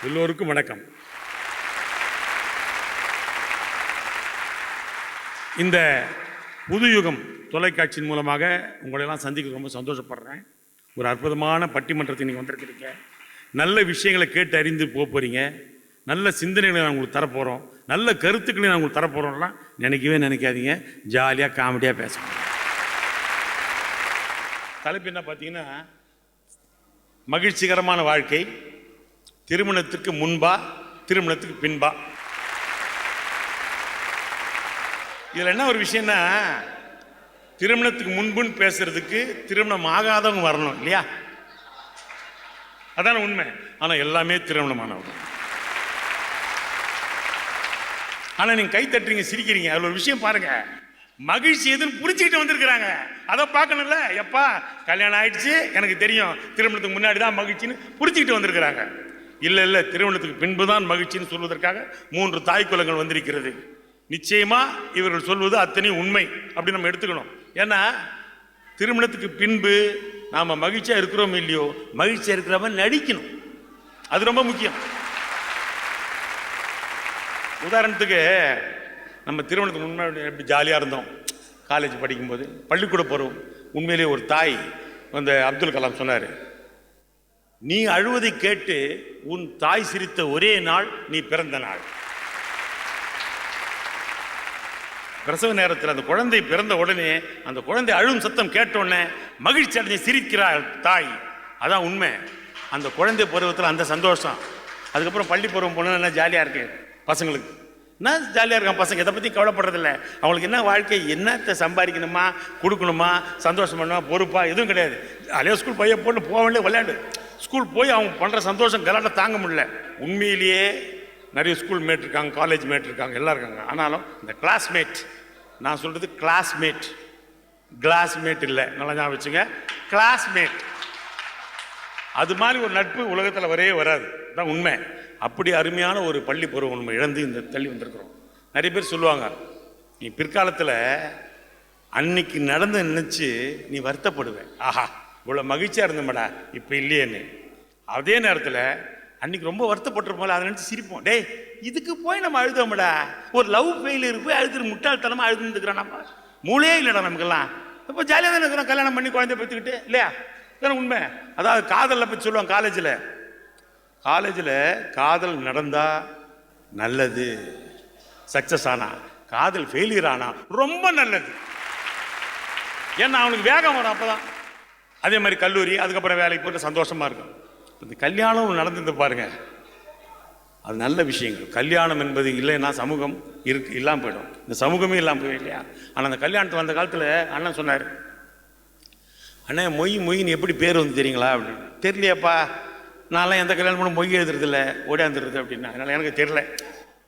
எல்லோருக்கும் வணக்கம். இந்த புதுயுகம் தொலைக்காட்சியின் மூலமாக உங்களெல்லாம் சந்திக்க ரொம்ப சந்தோஷப்படுறேன். ஒரு அற்புதமான பட்டிமன்றத்தை நீங்கள் வந்திருக்கிறீங்க. நல்ல விஷயங்களை கேட்டு அறிந்து போகிறீங்க. நல்ல சிந்தனைகளை நான் உங்களுக்கு தரப்போகிறோம். நல்ல கருத்துக்களை நான் உங்களுக்கு தரப்போகிறோம்லாம் நினைக்காதீங்க. ஜாலியாக காமெடியாக பேசணும். தலைப்பு என்ன பார்த்தீங்கன்னா, மகிழ்ச்சிகரமான வாழ்க்கை திருமணத்துக்கு முன்பா திருமணத்துக்கு பின்பா. இதில் என்ன ஒரு விஷயம்னா, திருமணத்துக்கு முன்புன்னு பேசுறதுக்கு திருமணம் ஆகாதவங்க வரணும் இல்லையா? அதான உண்மை. ஆனால் எல்லாமே திருமணமானவங்க. ஆனால் நீங்கள் கை தட்டுறீங்க, சிரிக்கிறீங்க. அதில் ஒரு விஷயம் பாருங்க, மகிழ்ச்சி எதுன்னு புரிஞ்சுக்கிட்டு வந்திருக்கிறாங்க. அதை பார்க்கணும்ல. எப்பா கல்யாணம் ஆயிடுச்சு, எனக்கு தெரியும் திருமணத்துக்கு முன்னாடி தான் மகிழ்ச்சின்னு புரிஞ்சுக்கிட்டு வந்திருக்கிறாங்க. இல்லை திருமணத்துக்கு பின்பு தான் மகிழ்ச்சின்னு சொல்வதற்காக 3 தாய் குலங்கள் வந்திருக்கிறது. நிச்சயமா இவர்கள் சொல்வது அத்தனை உண்மை அப்படி நம்ம எடுத்துக்கணும். ஏன்னா திருமணத்துக்கு பின்பு நாம மகிழ்ச்சியா இருக்கிறோம் இல்லையோ, மகிழ்ச்சியா இருக்கிற மாதிரி நடிக்கணும். அது ரொம்ப முக்கியம். உதாரணத்துக்கு நம்ம திருமணத்துக்கு முன்னாடி எப்படி ஜாலியா இருந்தோம். காலேஜ் படிக்கும்போது, பள்ளிக்கூட பருவம். உண்மையிலே ஒரு தாய் அந்த அப்துல் கலாம் சொன்னார், நீ அழுவதை கேட்டு உன் தாய் சிரித்த ஒரே நாள் நீ பிறந்த நாள். பிரசவ நேரத்தில் அந்த குழந்தை பிறந்த உடனே அந்த குழந்தை அழும் சத்தம் கேட்டோடனே மகிழ்ச்சி அடைஞ்சு சிரிக்கிறாள் தாய். அதான் உண்மை. அந்த குழந்தை பருவத்தில் அந்த சந்தோஷம். அதுக்கப்புறம் பள்ளி பருவம் போனால் என்ன ஜாலியாக இருக்கு பசங்களுக்கு. என்ன ஜாலியாக இருக்கான் பசங்க, இதை பற்றி கவலைப்படுறதில்ல. அவங்களுக்கு என்ன வாழ்க்கை, என்னத்தை சம்பாதிக்கணுமா, கொடுக்கணுமா, சந்தோஷம் பண்ணுமா, பொறுப்பா எதுவும் கிடையாது. ஜாலியாக ஸ்கூல் பையன் போட்டு போகவே விளையாடு. ஸ்கூல் போய் அவங்க பண்ணுற சந்தோஷம் கலாட்ட தாங்க முடியல. உண்மையிலேயே நிறைய ஸ்கூல் மேட் இருக்காங்க, காலேஜ் மேட் இருக்காங்க, எல்லாம் இருக்காங்க. ஆனாலும் இந்த கிளாஸ்மேட், நான் சொல்கிறது கிளாஸ்மேட், கிளாஸ்மேட் இல்லை, நல்லா ஞாபகம் வச்சுங்க, கிளாஸ்மேட். அது மாதிரி ஒரு நட்பு உலகத்தில் வரவே வராது. தான் உண்மை. அப்படி அருமையான ஒரு பள்ளி பருவம் நம்ம இழந்து இந்த தள்ளி வந்திருக்கிறோம். நிறைய பேர் சொல்லுவாங்க, நீ பிற்காலத்தில் அன்னைக்கு நடந்து நினச்சி நீ வருத்தப்படுவேன். ஆஹா இவ்வளோ மகிழ்ச்சியாக இருந்தோம்டா இப்போ இல்லையேன்னு. அதே நேரத்தில் அன்னைக்கு ரொம்ப வருத்தப்பட்டிருப்போம்ல, அதை நினச்சி சிரிப்போம். டே இதுக்கு போய் நம்ம அழுதோம்டா, ஒரு லவ் ஃபெயிலியர் போய் அழுதுட்டு முட்டாள்தனமாக அழுதுருக்கிறோம். நம்ம மூளையே இல்லைடா நமக்கெல்லாம். இப்போ ஜாலியாக தானே இருக்கிறோம், கல்யாணம் பண்ணி குழந்தைய பெற்றுக்கிட்டு இல்லையா? தானே உண்மை. அதாவது காதலில் பற்றி சொல்லுவாங்க. காலேஜில் காதல் நடந்தா நல்லது, சக்சஸ் ஆனா. காதல் ஃபெயிலியர் ஆனா ரொம்ப நல்லது. ஏன்னா அவனுக்கு வேகம் வரும் அப்போதான். அதே மாதிரி கல்லூரி, அதுக்கப்புறம் வேலைக்கு போட்டு சந்தோஷமா இருக்கும். இந்த கல்யாணம் நடந்து பாருங்க, அது நல்ல விஷயங்கள். கல்யாணம் என்பது இல்லைன்னா சமூகம் இல்லாமல் போயிடும். இந்த சமூகமே இல்லாமல் போயிடும் இல்லையா? ஆனால் அந்த கல்யாணத்துக்கு வந்த காலத்தில் அண்ணன் சொன்னார், அண்ணே மொய்ன்னு எப்படி பேர் வந்து தெரியுங்களா அப்படின்னு. தெரியலையாப்பா, நான்லாம் எந்த கல்யாணம் பண்ண மொய் எழுதுறதில்ல, ஓடியாந்துருது அப்படின்னா. அதனால் எனக்கு தெரியல.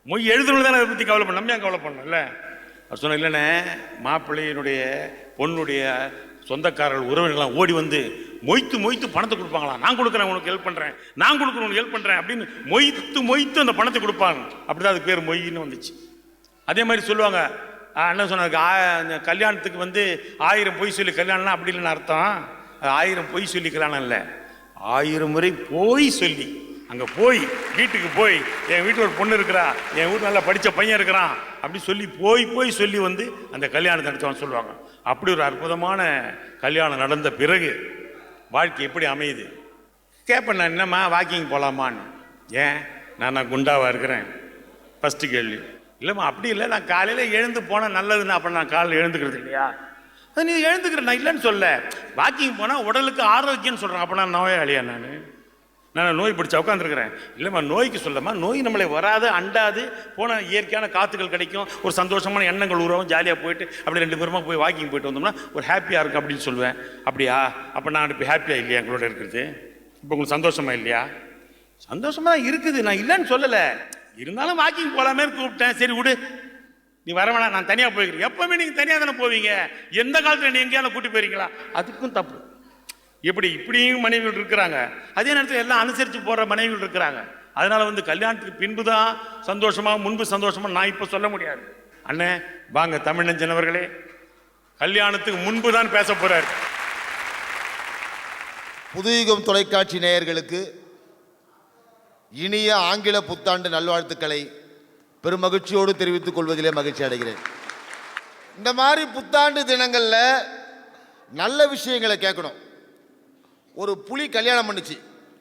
மொய் எழுதுறது தானே அதை பற்றி கவலை பண்ண, நம்ம ஏன் கவலை பண்ணணும் இல்லை? அவர் சொன்ன, இல்லைண்ணே மாப்பிள்ளையினுடைய பொண்ணுடைய சொந்தக்காரர்கள் உறவினர்கள்லாம் ஓடி வந்து மொய்த்து பணத்தை கொடுப்பாங்களா. நான் கொடுக்குறேன் உனக்கு ஹெல்ப் பண்ணுறேன், நான் கொடுக்குறேன் உனக்கு ஹெல்ப் பண்ணுறேன் அப்படின்னு மொய்த்து அந்த பணத்தை கொடுப்பாங்க. அப்படிதான் அதுக்கு பேர் மொய்ன்னு வந்துச்சு. அதே மாதிரி சொல்லுவாங்க, அண்ணன் சொன்னாங்க, கல்யாணத்துக்கு வந்து 1000 பொய் சொல்லி கல்யாணம்லாம் அப்படி இல்லைன்னு அர்த்தம். 1000 பொய் சொல்லிக்கலாம் இல்லை, 1000 முறை போய் சொல்லி, அங்கே போய் வீட்டுக்கு போய் என் வீட்டில் ஒரு பொண்ணு இருக்கிறா, என் வீட்டில் நல்லா படித்த பையன் இருக்கிறான் அப்படி சொல்லி போய் சொல்லி வந்து அந்த கல்யாணத்தை நடத்துவான்னு சொல்லுவாங்க. அப்படி ஒரு அற்புதமான கல்யாணம் நடந்த பிறகு வாழ்க்கை எப்படி அமையுது? கேட்பேன் நான், என்னம்மா வாக்கிங் போகலாமான்னு. ஏன் நான் குண்டாவாக இருக்கிறேன்? ஃபஸ்ட்டு கேள்வி. இல்லைம்மா அப்படி இல்லை, நான் காலையில் எழுந்து போனால் நல்லதுன்னு. அப்போ நான் காலையில் எழுந்துக்கிறது இல்லையா? அது நீ எழுந்துக்கிறேன், நான் இல்லைன்னு சொல்ல. வாக்கிங் போனால் உடலுக்கு ஆரோக்கியம்னு சொல்கிறேன். அப்போ நான் நோயாளியா? நான் நோய் பிடிச்சா உட்காந்துருக்கிறேன். இல்லைம்மா நோய்க்கு சொல்லம்மா, நோய் நம்மளை வராது, அண்டாது, போன இயற்கையான காற்றுகள் கிடைக்கும், ஒரு சந்தோஷமான எண்ணங்கள் உருவாகும், ஜாலியாக போயிட்டு அப்படி 2 பேருமா போய் வாக்கிங் போயிட்டு வந்தோம்னா ஒரு ஹாப்பியாக இருக்கும் அப்படின்னு சொல்லுவேன். அப்படியா? அப்போ நான் இப்போ ஹாப்பியாக இல்லையா எங்களோட இருக்கிறது? இப்போ உங்களுக்கு சந்தோஷமா இல்லையா? சந்தோஷமா தான் இருக்குது, நான் இல்லைன்னு சொல்லலை. இருந்தாலும் வாக்கிங் போகலாமே கூப்பிட்டேன். சரி விடு, நீ வர வேணாம், நான் தனியாக போய்க்கிறேன். எப்பவுமே நீங்கள் தனியாக தானே போவீங்க, எந்த காலத்தில் நீ எங்கேயாவது கூட்டி போயிருக்கீங்களா? அதுக்கும் தப்பு. இப்படியும் மனைவிகள் இருக்கிறாங்க, அதே நேரத்தில் எல்லாம் அனுசரித்து போகிற மனைவிகள் இருக்கிறாங்க. அதனால கல்யாணத்துக்கு பின்பு தான் சந்தோஷமா, முன்பு சந்தோஷமா நான் இப்போ சொல்ல முடியாது. அண்ணே வாங்க, தமிழஞ்சன் அவர்களே கல்யாணத்துக்கு முன்பு தான் பேச போறார். புதுயுகம் தொலைக்காட்சி நேயர்களுக்கு இனிய ஆங்கில புத்தாண்டு நல்வாழ்த்துக்களை பெருமகிழ்ச்சியோடு தெரிவித்துக் கொள்வதிலே மகிழ்ச்சி அடைகிறேன். இந்த மாதிரி புத்தாண்டு தினங்களில் நல்ல விஷயங்களை கேட்கணும். ஒரு புலி கல்யாணம் பண்ணுச்சு,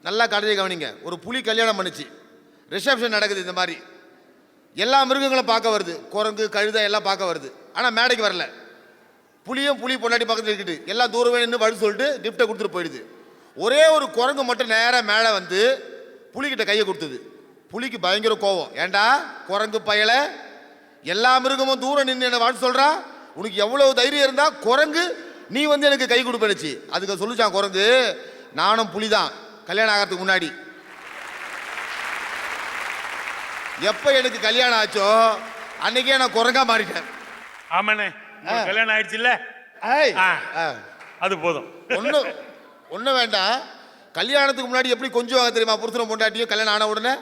நல்லா கடையை கவனிங்க. ஒரு புலி கல்யாணம் பண்ணுச்சு, ரிசப்ஷன் நடக்குது. இந்த மாதிரி எல்லா மிருகங்களும் பார்க்க வருது, குரங்கு கழுதை எல்லாம் பார்க்க வருது. ஆனால் மேடைக்கு வரல. புலி பொண்டாட்டி பக்கத்தில் இருக்குது, எல்லாம் தூரமே நின்று வழி சொல்லிட்டு கிஃப்டை கொடுத்துட்டு போயிடுது. ஒரே ஒரு குரங்கு மட்டும் நேராக மேலே வந்து புலிகிட்ட கையை கொடுத்தது. புலிக்கு பயங்கர கோவம். ஏண்டா குரங்கு பயல, எல்லா மிருகமும் தூரம் நின்று என்ன வாழ்த்து சொல்றா, உனக்கு எவ்வளவு தைரியம் இருந்தா குரங்கு நீ எனக்கு கை கொடுப்பேச்சு. அதுக்கு சொல்லிச்சான் குரங்கு, நானும் புலிதான், கல்யாணம் ஆகிறதுக்கு முன்னாடி எப்ப எனக்கு கல்யாணம் ஆச்சோ அன்னைக்கே நான் குரங்கா மாறிட்டேன். ஆமாண்ணே, கல்யாணம் ஆயிடுச்சு இல்ல, அது போதும். ஒன்றும் வேண்டாம். கல்யாணத்துக்கு முன்னாடி எப்படி கொஞ்சம் வாங்க தெரியுமா? புருஷனை பொண்டாட்டியும் கல்யாணம் ஆன உடனே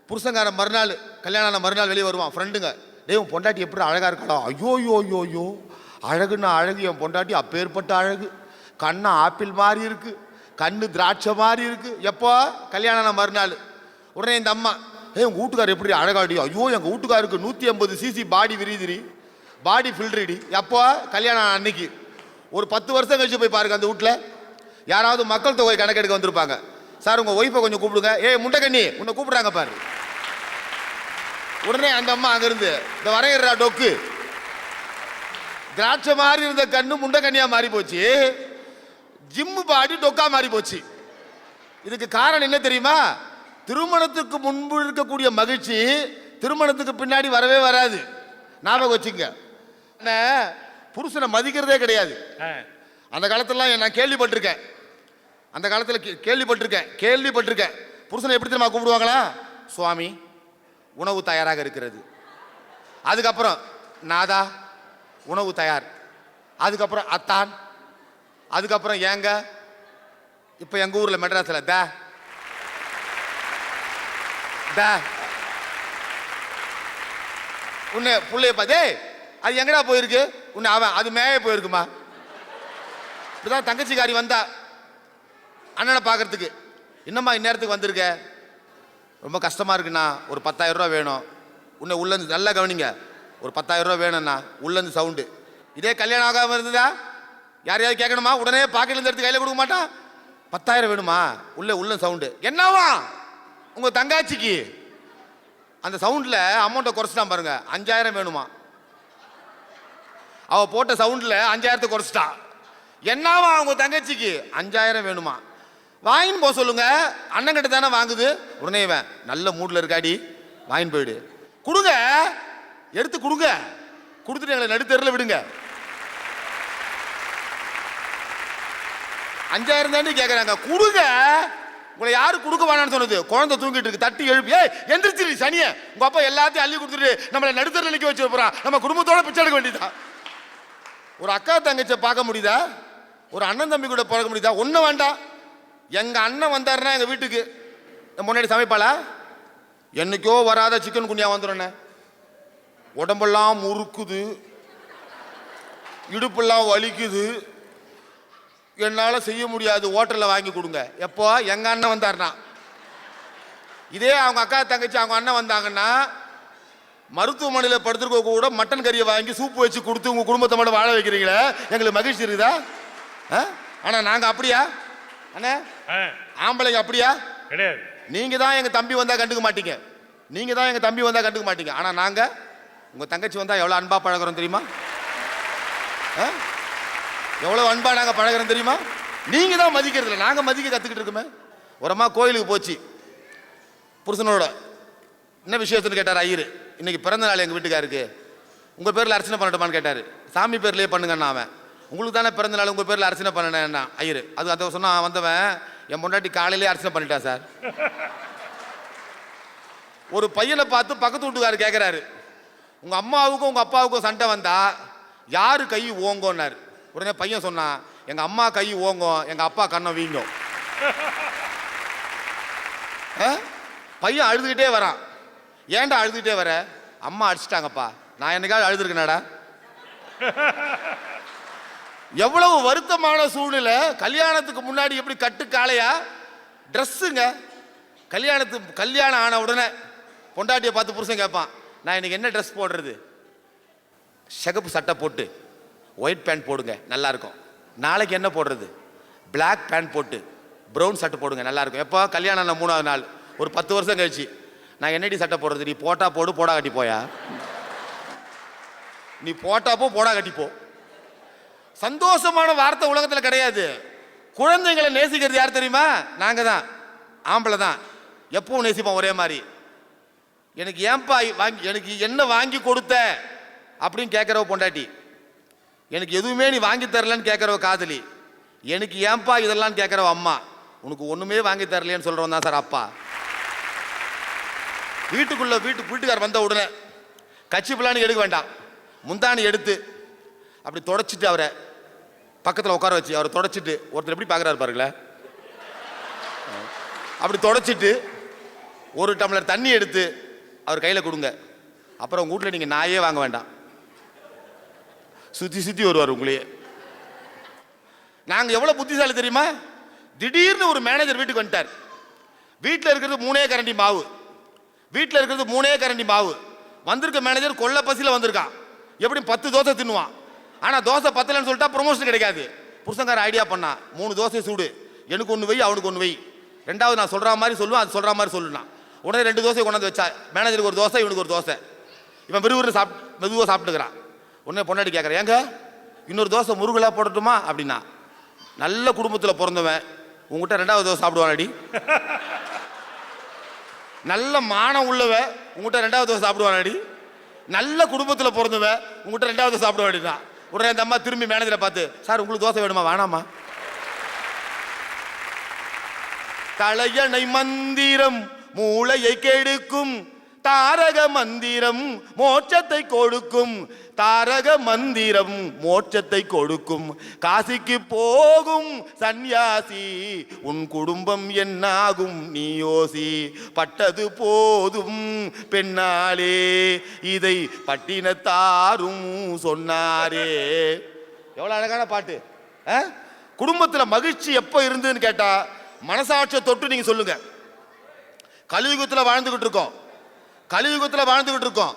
புருஷங்கார மறுநாள் கல்யாணம் ஆன மறுநாள் வெளியே வருவான். ஃப்ரெண்டுங்க, டேய் உன் பொண்டாட்டி எப்படி அழகா இருக்காளோ? ஐயோ அழகுன்னா அழகு, என் பொண்டாட்டி அப்பேற்பட்ட அழகு, கண்ணு ஆப்பிள் மாதிரி இருக்கு, கண்ணு திராட்சை மாதிரி இருக்கு. எப்போ? கல்யாணம் ஆன மறுநாள். உடனே இந்த அம்மா, உங்க வீட்டுக்கார் எப்படி அழகாடி? ஐயோ எங்கள் வீட்டுக்காருக்கு 150 cc பாடி விரிதிரி, பாடி ஃபில்டரிடி. எப்போ? கல்யாணம் அன்னைக்கு. ஒரு 10 வருஷம் கழிச்சு போய் பாருங்க, அந்த வீட்டில் யாராவது மக்கள் தொகை கணக்கெடுக்க வந்திருப்பாங்க. சார் உங்கள் ஒய்ஃபை கொஞ்சம் கூப்பிடுங்க. முண்டக்கண்ணி உன்னை கூப்பிடுறாங்க பாரு. உடனே அந்த அம்மா அங்கிருந்து, இந்த வரையிறா டொக்கு, திராட்சை மாதிரி இருந்த கண்ணு முண்டக்கண்ணியா மாறி போச்சு, ஜிம்மு பாடி டொக்கா மாறி போச்சு. இதுக்கு காரணம் என்ன தெரியுமா? திருமணத்துக்கு முன்பு இருக்கக்கூடிய மகிழ்ச்சி திருமணத்துக்கு பின்னாடி வரவே வராது. ஞாபகம் வச்சுங்க. புருஷனை மதிக்கிறதே கிடையாது. அந்த காலத்துல நான் கேள்விப்பட்டிருக்கேன், அந்த காலத்தில் கேள்விப்பட்டிருக்கேன். புருஷனை எப்படி தெரியுமா கூப்பிடுவாங்களா? சுவாமி, உணவு தயாராக இருக்கிறது. அதுக்கப்புறம் நாதா, உணவு தயார். அதுக்கப்புறம் அத்தான். அதுக்கப்புறம் ஏங்க, இப்போ எங்கள் ஊரில் மெட்ராஸில் உன்னை பிள்ளைய பார்த்தே அது எங்கடா போயிருக்கு? உன்னை அவன் அது மேய போயிருக்குமா? இப்படிதான் தங்கச்சிக்காரி வந்தா அண்ணனை பார்க்கறதுக்கு. என்னம்மா இந்நேரத்துக்கு வந்திருக்க? ரொம்ப கஷ்டமாக இருக்குண்ணா, ஒரு 10,000 ரூபா வேணும். உன்னை உள்ளேருந்து நல்லா கவனிங்க, ஒரு 10,000 ரூபா வேணும்ண்ணா. உள்ளேருந்து சவுண்டு. இதே கல்யாணம் ஆகாமல் இருந்ததா யாரையாவது கேட்கணுமா? உடனே பாக்கெட்லேருந்து எடுத்து கையில் கொடுக்க மாட்டான். 10,000 வேணுமா? உள்ள சவுண்டு. என்னவா உங்கள் தங்காச்சிக்கு? அந்த சவுண்டில் அமௌண்ட்டை குறைச்சிட்டான் பாருங்க, 5,000 வேணுமா? அவள் போட்ட சவுண்டில் 5,000 குறைச்சிட்டான். என்னவா உங்கள் தங்கச்சிக்கு? 5,000 வேணுமா? வாங்கின்னு போக சொல்லுங்க, அண்ணன் கிட்ட தானே வாங்குது. உடனே இவன் நல்ல மூடில் இருக்காடி, வாங்கின்னு போயிடு. கொடுங்க, எடுத்து கொடுங்க, கொடுத்துட்டு எங்களை நடுத்தெருல விடுங்க. 5,000 தாண்டி கேட்குறாங்க, கொடுங்க. உங்களை யாரு கொடுக்க வேணான்னு சொன்னது? குழந்தை தூங்கிட்டு இருக்கு, தட்டி எழுப்பி எந்திரிச்சிரு சனிய, உங்க அப்பா எல்லாத்தையும் அள்ளி கொடுத்துட்டு நம்மளை நடுத்தெருல நிற்க வச்சு போறான். நம்ம குடும்பத்தோட பிச்சை எடுக்க வேண்டியதான். ஒரு அக்கா தங்கச்சியை பார்க்க முடியுதா? ஒரு அண்ணன் தம்பி கூட பார்க்க முடியுதா? ஒன்றும் வேண்டாம். எங்க அண்ணன் வந்தாருன்னா எங்க வீட்டுக்கு முன்னாடி சமைப்பாளா? என்னைக்கோ வராத சிக்கன் குனியா வந்துடும். உடம்பெல்லாம் முறுக்குது, இடுப்பெல்லாம் வலிக்குது, என்னால் செய்ய முடியாது, ஹோட்டலில் வாங்கி கொடுங்க. எப்போ எங்கள் அண்ணன் வந்தார்னா, இதே அவங்க அக்கா தங்கச்சி அவங்க அண்ணன் வந்தாங்கன்னா மருத்துவமனையில் படுத்துருக்க கூட மட்டன் கறியை வாங்கி சூப்பு வச்சு கொடுத்து உங்கள் குடும்பத்தை மட்டும் வாழ வைக்கிறீங்களே, எங்களுக்கு மகிழ்ச்சி இருக்குதா? ஆனால் நாங்கள் அப்படியா அண்ணே? ஆம்பளைங்க அப்படியா கிடையாது. நீங்கள் தான் எங்கள் தம்பி வந்தால் கண்டுக்க மாட்டீங்க, நீங்கள் தான் எங்கள் தம்பி வந்தால் கண்டுக்க மாட்டீங்க. ஆனால் நாங்கள் உங்கள் தங்கச்சி வந்தால் எவ்வளோ அன்பாக பழகிறோம் தெரியுமா? எவ்வளோ அன்பாக நாங்கள் பழகிறோம் தெரியுமா? நீங்கள் தான் மதிக்கிறது இல்லை, நாங்கள் மதிக்க கற்றுக்கிட்டு இருக்கோமே. ஒரு அம்மா கோயிலுக்கு போச்சு, புருஷனோட என்ன விஷயத்துன்னு கேட்டார் ஐயர். இன்னைக்கு பிறந்த நாள் எங்கள் வீட்டுக்காருக்கு, உங்கள் பேரில் அர்ச்சனை பண்ணட்டுமான்னு கேட்டார். சாமி பேர்லேயே பண்ணுங்கண்ணா. அவன் உங்களுக்கு தானே பிறந்த நாள், உங்கள் பேரில் அர்ச்சனை பண்ணேன்னா ஐயர். அது அதை சொன்னால் வந்தவன், என் பொண்டாட்டி காலையிலே அர்ச்சனை பண்ணிட்டான் சார். ஒரு பையனை பார்த்து பக்கத்து வீட்டுக்காரர் கேட்குறாரு, உங்கள் அம்மாவுக்கும் உங்கள் அப்பாவுக்கும் சண்டை வந்தா யாரு கை ஓங்கோன்னாரு. உடனே பையன் சொன்னான், எங்கள் அம்மா கை ஓங்கும், எங்கள் அப்பா கண்ணம் வீங்கும். பையன் அழுதுகிட்டே வரான். ஏன்டா அழுதுகிட்டே வர? அம்மா அடிச்சிட்டாங்கப்பா. நான் என்னைக்காவது அழுதுருக்கேனாடா? எவ்வளவு வருத்தமான சூழ்நிலை. கல்யாணத்துக்கு முன்னாடி எப்படி கட்டு காளையா ட்ரெஸ்ஸுங்க. கல்யாணம் ஆன உடனே பொண்டாட்டியை பார்த்து புருஷன் கேட்பான், நான் இன்னைக்கு என்ன ட்ரெஸ் போடுறது? சிகப்பு சட்டை போட்டு ஒயிட் பேண்ட் போடுங்க, நல்லா இருக்கும். நாளைக்கு என்ன போடுறது? பிளாக் பேண்ட் போட்டு ப்ரௌன் சட்டை போடுங்க, நல்லா இருக்கும். எப்போ? கல்யாணம் 3ஆவது நாள். ஒரு 10 வருஷம் கழிச்சு, நான் என்னடி சட்டை போடுறது? நீ போட்டா போடு, போடா கட்டி போயா? நீ போட்டா போ, போடா கட்டி போ. சந்தோஷமான வார்த்தை உலகத்தில் கிடையாது. குழந்தைங்களை நேசிக்கிறது யார் தெரியுமா? நாங்கள் தான், ஆம்பளை தான். எப்பவும் நேசிப்போம் ஒரே மாதிரி. எனக்கு ஏன்பா வாங்கி, எனக்கு என்ன வாங்கி கொடுத்த அப்படின்னு கேட்குறவ பொண்டாட்டி, எனக்கு எதுவுமே நீ வாங்கி தரலன்னு கேட்குறவ காதலி, எனக்கு ஏன்பா இதெல்லாம் கேட்குறவ அம்மா, உனக்கு ஒன்றுமே வாங்கி தரலையேன்னு சொல்கிறவன் தான் சார் அப்பா. வீட்டுக்கார் வந்த உடனே கட்சி பிள்ளானு எடுக்க வேண்டாம், முந்தானி எடுத்து அப்படி தொடச்சிட்டு அவரை பக்கத்தில் உட்கார வச்சு அவரை தொடச்சிட்டு, ஒருத்தர் எப்படி பார்க்குறாரு பாருங்களேன், அப்படி தொடச்சிட்டு ஒரு டம்ளர் தண்ணி எடுத்து அவர் கையில் கொடுங்க. அப்புறம் உங்கள் வீட்டில் நீங்கள் நாயே வாங்க வேண்டாம், சுற்றி வருவார் உங்களையே. நாங்கள் எவ்வளோ புத்திசாலி தெரியுமா? திடீர்னு ஒரு மேனேஜர் வீட்டுக்கு வந்துட்டார். வீட்டில் இருக்கிறது 3 கரண்டி மாவு, வீட்டில் இருக்கிறது 3 கரண்டி மாவு. வந்திருக்க மேனேஜர் கொள்ள பசியில் வந்திருக்கான். எப்படி 10 தோசை தின்னுவான். ஆனால் தோசை பத்தலைன்னு சொல்லிட்டா ப்ரொமோஷன் கிடைக்காது. புருஷங்கார ஐடியா பண்ணா, 3 தோசை சூடு, எனக்கு 1 வை, அவனுக்கு 1 வை. ரெண்டாவது நான் சொல்கிற மாதிரி சொல்லுவேன், அது சொல்கிற மாதிரி சொல்லுனா. உடனே 2 தோசை கொண்டாந்து வச்சா, மேனேஜருக்கு 1 தோசை, இவனுக்கு 1 தோசை. இவன் விறுவிறு மெதுவாக சாப்பிட்டுக்கிறான். உடனே பொண்டாட்டி கேட்குறேன், ஏங்க இன்னொரு தோசை முருகலாக போடட்டுமா அப்படின்னா. நல்ல குடும்பத்தில் பிறந்தவன் உங்ககிட்ட 2வது தோசை சாப்பிடுவானடி. நல்ல மானம் உள்ளவ உங்ககிட்ட 2வது தோசை சாப்பிடுவானடி. நல்ல குடும்பத்தில் பிறந்தவ உங்ககிட்ட 2வது தோசை சாப்பிடுவாடினா. உடனே அந்த அம்மா திரும்பி மேனேஜரை பார்த்து, சார் உங்களுக்கு தோசை வேணுமா? வேணாமா. தலையணை மந்திரம் மூளையை கெடுக்கும், தாரக மந்திரம் மோட்சத்தை கொடுக்கும், தாரக மந்திரம் மோட்சத்தை கொடுக்கும். காசிக்கு போகும் சந்நியாசி, உன் குடும்பம் என்னாகும் நீ யோசி. பட்டது போதும் பெண்ணாலே, இதை பட்டினத்தாரும் சொன்னாரே. எவ்வளவு அழகான பாட்டு. குடும்பத்தில் மகிழ்ச்சி எப்போ இருந்ததுன்னு கேட்டா, மனசாட்சியை தொட்டு நீங்க சொல்லுங்க. கலியுகத்தில் வாழ்ந்துகிட்டு இருக்கோம், கலியுகத்தில் வாழ்ந்துகிட்டு இருக்கோம்.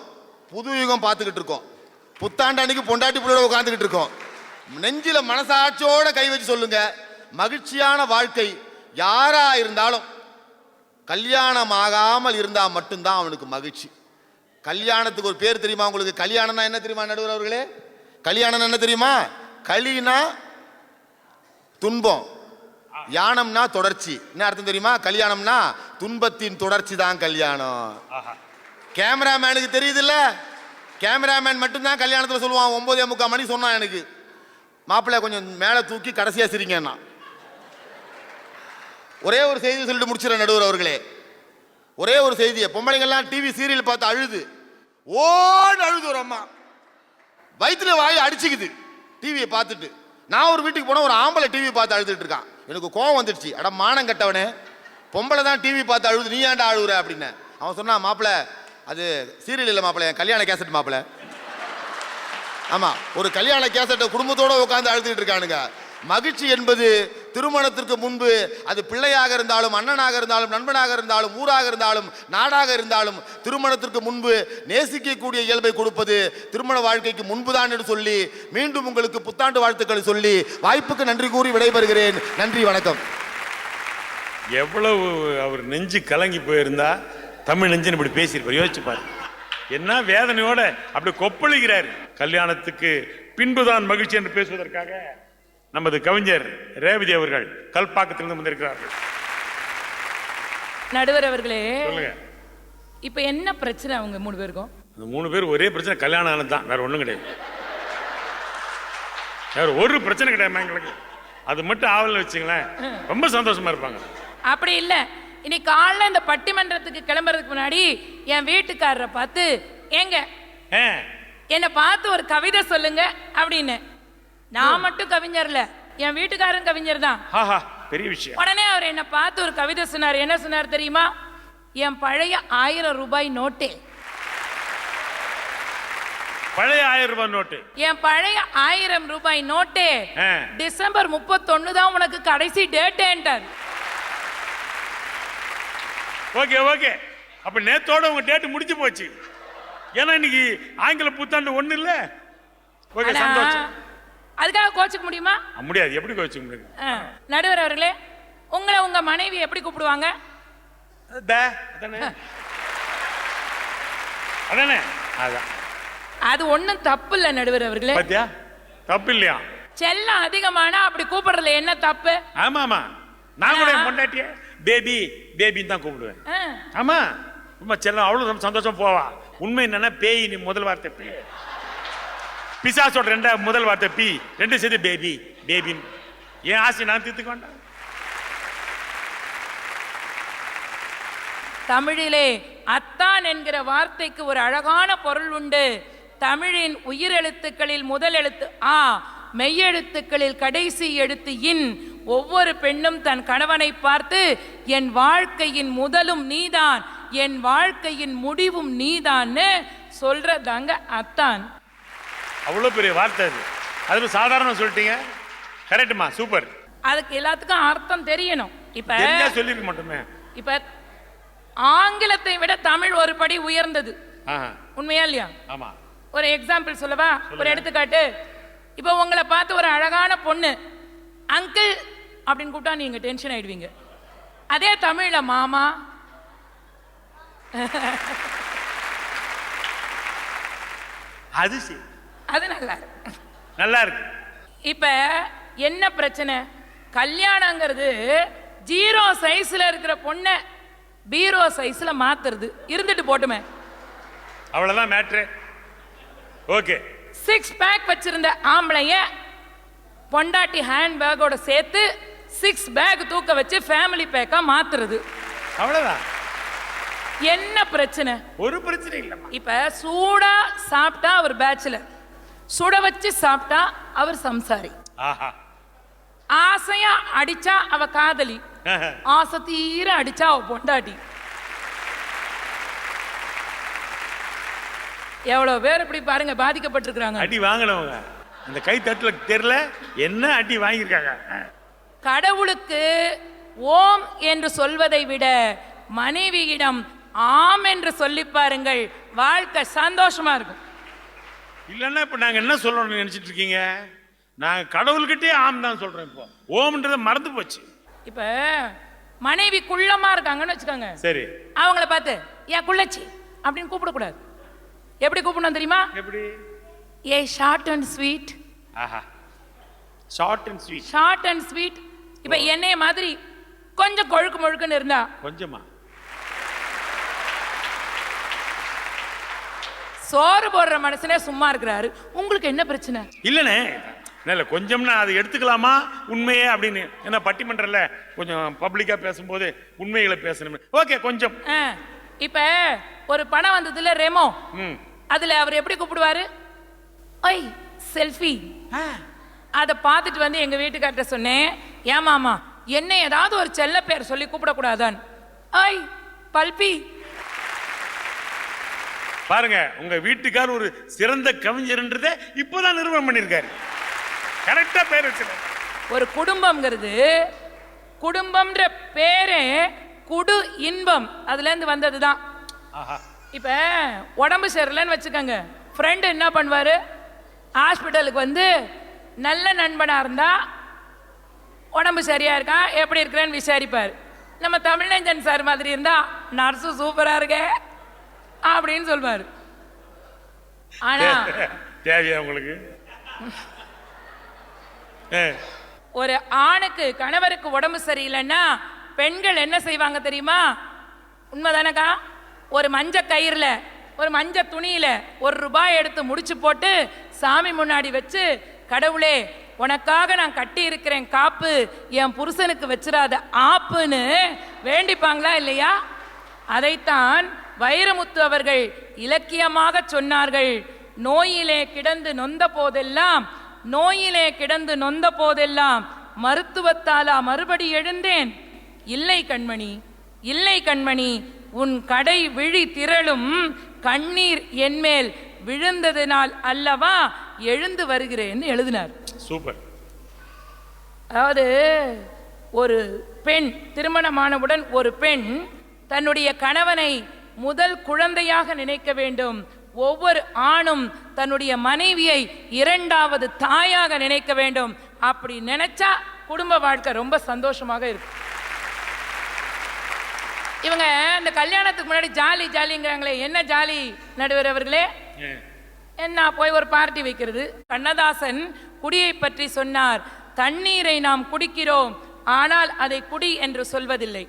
புது யுகம் பார்த்துக்கிட்டு இருக்கோம். புத்தாண்டு அன்னைக்கு பொண்டாட்டி பிள்ளையோட உட்காந்துக்கிட்டு இருக்கோம். நெஞ்சில மனசாட்சியோட கை வச்சு சொல்லுங்க, மகிழ்ச்சியான வாழ்க்கை யாரா இருந்தாலும் கல்யாணம் ஆகாமல் இருந்தா மட்டும்தான் அவனுக்கு மகிழ்ச்சி. கல்யாணத்துக்கு ஒரு பேர் தெரியுமா உங்களுக்கு? கல்யாணம்னா என்ன தெரியுமா நடுவர் அவர்களே? கல்யாணம் என்ன தெரியுமா? களினா துன்பம், யானம்னா தொடர்ச்சி. என்ன அர்த்தம் தெரியுமா? கல்யாணம்னா துன்பத்தின் தொடர்ச்சி தான் கல்யாணம். கேமராமேனுக்கு தெரியுது இல்ல? கேமராமேன் மட்டும்தான் கல்யாணத்தில் சொல்லுவான். 9:45 மணி சொன்னான் எனக்கு, மாப்பிள்ளை கொஞ்சம் மேலே தூக்கி கடைசியா சிரிங்கன்னா. ஒரே ஒரு செய்தி சொல்லிட்டு முடிச்சிட நடுவர் அவர்களே. ஒரே ஒரு செய்தியை, பொம்பளைங்கள்லாம் டிவி சீரியல் பார்த்து அழுது ஓடு அழுது. ஒரு அம்மா வயிற்றுல வாய் அடிச்சுக்குது டிவியை பார்த்துட்டு. நான் ஒரு வீட்டுக்கு போனால் ஒரு ஆம்பளை டிவி பார்த்து அழுதுட்டு இருக்கான். எனக்கு கோவம் வந்துடுச்சு. அட மானம் கட்டவனே, பொம்பளை தான் டிவி பார்த்து அழுது, நீ ஏன்டா அழுகுற அப்படின்னு. அவன் சொன்னான், மாப்பிள்ளை அது சீரியல் இல்லை மாப்பிள்ளை, என் கல்யாண கேசட் மாப்பிள்ளை. ஆமாம், ஒரு கல்யாண கேசட்டை குடும்பத்தோடு உட்காந்து அழுதுகிட்டு இருக்கானுங்க. மகிழ்ச்சி என்பது திருமணத்திற்கு முன்பு அது பிள்ளையாக இருந்தாலும், அண்ணனாக இருந்தாலும், நண்பனாக இருந்தாலும், ஊராக இருந்தாலும், நாடாக இருந்தாலும், திருமணத்திற்கு முன்பு நேசிக்கக்கூடிய இயல்பை கொடுப்பது திருமண வாழ்க்கைக்கு முன்புதான் என்று சொல்லி மீண்டும் உங்களுக்கு புத்தாண்டு வாழ்த்துக்களை சொல்லி வாய்ப்புக்கு நன்றி கூறி விடைபெறுகிறேன். நன்றி, வணக்கம். எவ்வளவு அவர் நெஞ்சு கலங்கி போயிருந்தா தமிழ் நெஞ்சு இப்படி பேசியிருப்பார். யோசிச்சு பாரு, என்ன வேதனையோட அப்படி கொப்பளிக்கிறார். கல்யாணத்துக்கு பின்புதான் மகிழ்ச்சி என்று பேசுவதற்காக நமது கவிஞர் ரேவதி அவர்கள் கல்பாக்கத்திலிருந்து வந்திருக்கிறார்கள். நடுவர் அவர்களே, சொல்லுங்க. இப்ப என்ன பிரச்சனை அவங்க 3 பேருக்கும்? அந்த 3 பேர் ஒரே பிரச்சனை, கல்யாணம் ஆனது தான், வேற ஒண்ணும் கிடையாது. வேற ஒரு பிரச்சனை கிடையாது எங்களுக்கு. அது மட்டும் ஆவல வச்சுங்களேன், ரொம்ப சந்தோஷமா இருப்பாங்க. அப்படி இல்ல, இன்னைக்கு காலைல இந்த பட்டிமன்றத்துக்கு கிளம்புறதுக்கு முன்னாடி என் வீட்டுக்காரரை பார்த்து, ஏங்க என்னை பார்த்து ஒரு கவிதை சொல்லுங்க அப்படின்னு. நான் மட்டும் கவிஞர்ல, என் வீட்டுக்காரன் கவிஞர் தான். பெரிய விஷயம். உடனே அவர் என்னை பார்த்து ஒரு கவிதை சொன்னார். என்ன சொன்னார் தெரியுமா? என் பழைய 1000 ரூபாய் நோட்டு, பழைய 1000 ரூபாய் நோட்டு, என் பழைய 1000 ரூபாய் நோட்டு டிசம்பர் 31 தான் உனக்கு கடைசி டேட்டேன்ட்டார். ஓகே ஓகே, அப்ப நேத்தோட உங்க டேட் முடிஞ்சு போச்சு. ஏன்னா இன்னைக்கு ஆங்கில புத்தாண்டு ஒண்ணு இல்ல. ஓகே, சந்தோஷம். அதுக்காக கோச்சுக்க முடியுமா? முடியாது. எப்படி கோச்சுக்க முடியும்? நடுவர் அவர்களே, உங்களை உங்க மனைவி எப்படி கூப்பிடுவாங்க? அதானே, அதான். அது ஒண்ணும் தப்பு இல்ல நடுவர் அவர்களே. பாத்தியா, தப்பு இல்லையா? செல்லம் அதிகமானா அப்படி கூப்பிடுறதுல என்ன தப்பு? ஆமா ஆமா, நான் கூட பொண்டாட்டிய பேபி பேபின்னு தான் கூப்பிடுவேன். ஆமா, ரொம்ப செல்லம், அவ்வளவு ரொம்ப சந்தோஷம் போவா. உண்மை என்னன்னா, பேய் நீ முதல் வார்த்தை பி, பிசாசோட முதல் வார்த்தை பி, ரெண்டு சேர்த்து பேபி பேபின்னு. என் ஆசை நான் தீர்த்துக்க வேண்டாம். தமிழிலே அத்தான் என்கிற வார்த்தைக்கு ஒரு அழகான பொருள் உண்டு. தமிழின் உயிரெழுத்துக்களில் முதல் எழுத்து ஆ, மெய்யெழுத்துக்களில் கடைசி எழுத்து இன். ஒவ்வொரு பெண்ணும் தன் கணவனை பார்த்து, என் வாழ்க்கையின் முதலும் நீதான், என் வாழ்க்கையின் முடிவும் நீதான்னு சொல்றதாங்க அத்தான். அவ்வளவு பெரிய வார்த்தை அது. அது சாதாரண சொல்லிட்டீங்க. கரெக்டுமா, சூப்பர். அதுக்கு எல்லாத்துக்கும் அர்த்தம் தெரியணும். இப்ப சொல்லிருக்க மாட்டோமே. இப்ப ஆங்கிலத்தை விட தமிழ் ஒரு படி உயர்ந்தது. உண்மையா இல்லையா? ஆமா. ஒரு எக்ஸாம்பிள் சொல்லவா? ஒரு எடுத்துக்காட்டு. இப்ப உங்களை பார்த்து ஒரு அழகான பொண்ணு அங்கிள் அப்படின்னு கூப்பிட்டா நீங்க டென்ஷன் ஆயிடுவீங்க. அதே தமிழ்ல மாமா, அது சரி, அது நல்லா இருக்கு, நல்லா இருக்கு. இப்ப என்ன பிரச்சனை? கல்யாணங்கிறது 0 சைஸ்ல இருக்கிற பொண்ணை பீரோ சைஸ்ல மாத்துறது. இருந்துட்டு போட்டுமே, அவ்வளவுதான் மேட்ரு. ஓகே. 6 பேக் வச்சிருந்த ஆம்பளைய பொண்டாட்டி ஹேண்ட் பேக்கோட சேர்த்து 6 பேக் தூக்க வச்சு ஃபேமிலி பேக்கா மாத்துறது. அவ்வளவுதான். என்ன பிரச்சனை? ஒரு பிரச்சனை இல்ல. இப்ப சூடா சாப்பிட்டா அவர் பேச்சுலர், சுட வச்சு சாப்பிட்டா அவர் சம்சாரி. ஆசையா அடிச்சா அவ காதலி, ஆசை தீர அடிச்சா அவ பொண்டாட்டி. எவ்வளவு பேர் இப்படி பாருங்க பாதிக்கப்பட்டிருக்காங்க. அடி வாங்கினவங்க அந்த கை தட்டுல தெரியல என்ன அடி வாங்கியிருக்காங்க. கடவுளுக்கு ஓம் என்று சொல்வதை விட மனைவியிடம் ஆம் என்று சொல்லி பாருங்கள், வாழ்க்கை சந்தோஷமா இருக்கும். இல்லன்னா இப்ப நாங்க என்ன சொல்லணும்னு நினைச்சிட்டு இருக்கீங்க? நாங்க கடவுள்கிட்டே ஆம் தான் சொல்றோம். இப்போ ஓம்ன்றத மறந்து போச்சு. இப்ப மனைவி குள்ளமா இருக்காங்கன்னு வச்சுக்கோங்க, சரி, அவங்கள பார்த்து ஏன் குள்ளச்சி அப்படின்னு கூப்பிடக்கூடாது. எப்படி கூப்பிடணும் தெரியுமா? எப்படி? A short and sweet. Short and sweet, short and sweet. இப்ப என்னைய மாதிரி கொஞ்சம் கொழுக்கு முழுக்குன்னு இருந்தா, கொஞ்சமா சோறு போடுற மனுஷனே சும்மா இருக்கிறாரு, உங்களுக்கு என்ன பிரச்சனை? இல்லனே, இல்ல கொஞ்சம்னா அதை எடுத்துக்கலாமா உண்மையே அப்படின்னு. ஏன்னா பட்டிமன்றல கொஞ்சம் பப்ளிக்கா பேசும்போது உண்மைகளை பேசணும். ஓகே, கொஞ்சம். இப்ப ஒரு படம் வந்ததுல ரெமோ, அதுல அவர் எப்படி கூப்பிடுவாரு? ஐய் செல்ஃபி. அதை பார்த்துட்டு வந்து எங்க வீட்டுக்கார்ட்ட சொன்னேன், ஏமாமா என்ன ஏதாவது ஒரு செல்ல பேர் சொல்லி கூப்பிடக்கூடாதான்? ஐய் பல்பி. பாருங்க, உங்க வீட்டுக்கார் ஒரு சிறந்த கவிஞர்ன்றதை இப்போதான் நிறுவனம் பண்ணிருக்காரு. கரெக்டா பேர் வச்சிருக்காரு. ஒரு குடும்பம்ங்கிறது, குடும்பம்ன்ற பேரே குடு இன்பம் அதுலேருந்து வந்தது தான். இப்போ உடம்பு சரியில்லைன்னு வச்சுக்கோங்க, ஃப்ரெண்டு என்ன பண்ணுவார், ஹாஸ்பிட்டலுக்கு வந்து நல்ல நண்பனாக இருந்தால் உடம்பு சரியாக இருக்கா எப்படி இருக்கிறேன்னு விசாரிப்பார். நம்ம தமிழஞ்சன் சார் மாதிரி இருந்தால் நர்ஸு சூப்பராக இருக்க அப்படின்னு சொல்வார். ஆனால் தேவையா உங்களுக்கு? ஒரு ஆணுக்கு கணவருக்கு உடம்பு சரியில்லைன்னா பெண்கள் என்ன செய்வாங்க தெரியுமா? உண்மைதானக்கா? ஒரு மஞ்ச கயிறுல ஒரு மஞ்ச துணியில ₹1 எடுத்து முடிச்சு போட்டு சாமி முன்னாடி வச்சு, கடவுளே உனக்காக நான் கட்டி இருக்கிறேன் காப்பு, என் புருஷனுக்கு வச்சிடாத ஆப்புன்னு வேண்டிப்பாங்களா இல்லையா? அதைத்தான் வைரமுத்து அவர்கள் இலக்கியமாக சொன்னார்கள். நோயிலே கிடந்து நொந்த போதெல்லாம், நோயிலே கிடந்து நொந்த போதெல்லாம் மருத்துவத்தாலா மறுபடி எழுந்தேன். இல்லை கண்மணி, இல்லை கண்மணி, உன் கடை விழி திரளும் கண்ணீர் என்மேல் விழுந்ததினால் அல்லவா எழுந்து வருகிறேன்னு எழுதினார். சூப்பர். அதாவது ஒரு பெண் திருமணமானவுடன் ஒரு பெண் தன்னுடைய கணவனை முதல் குழந்தையாக நினைக்க வேண்டும். ஒவ்வொரு ஆணும் தன்னுடைய மனைவியை 2வது தாயாக நினைக்க வேண்டும். அப்படி நினைச்சா குடும்ப வாழ்க்கை ரொம்ப சந்தோஷமாக இருக்கும். இவங்க இந்த கல்யாணத்துக்கு முன்னாடி ஜாலி ஜாலிங்கிறாங்களே, என்ன ஜாலி நடுவர் அவர்களே? என்ன போய் ஒரு பார்ட்டி வைக்கிறது? கண்ணதாசன் குடியை பற்றி சொன்னார். தண்ணீரை நாம் குடிக்கிறோம், ஆனால் அதை குடி என்று சொல்வதில்லை.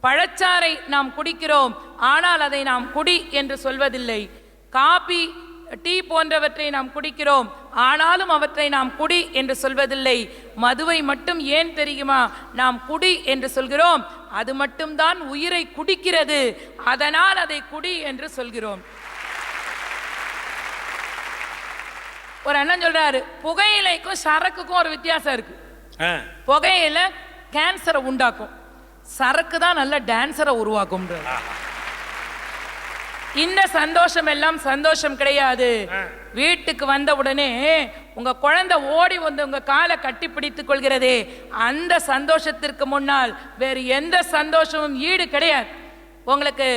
பழச்சாறை நாம் குடிக்கிறோம், ஆனால் அதை நாம் குடி என்று சொல்வதில்லை. காபி டீ போன்றவற்றை நாம் குடிக்கிறோம், ஆனாலும் அவற்றை நாம் குடி என்று சொல்வதில்லை. மதுவை மட்டும் ஏன் தெரியுமா நாம் குடி என்று சொல்கிறோம்? அது மட்டும்தான் உயிரை குடிக்கிறது, அதனால் அதை குடி என்று சொல்கிறோம். ஒரு அண்ணன் சொல்றாரு, புகையிலைக்கும் சரக்குக்கும் ஒரு வித்தியாசம் இருக்கு. புகையில கேன்சரை உண்டாக்கும், சரக்கு தான் நல்ல டான்சரை உருவாக்கும். இந்த சந்தோஷம் எல்லாம் சந்தோஷம் கிடையாது. வீட்டுக்கு வந்த உடனே உங்க குழந்தை ஓடி வந்து உங்க காலை கட்டி பிடித்துக் கொள்கிறதே, அந்த சந்தோஷத்திற்கு முன்னால் வேறு எந்த சந்தோஷமும் ஈடு கிடையாது. உங்களுக்கு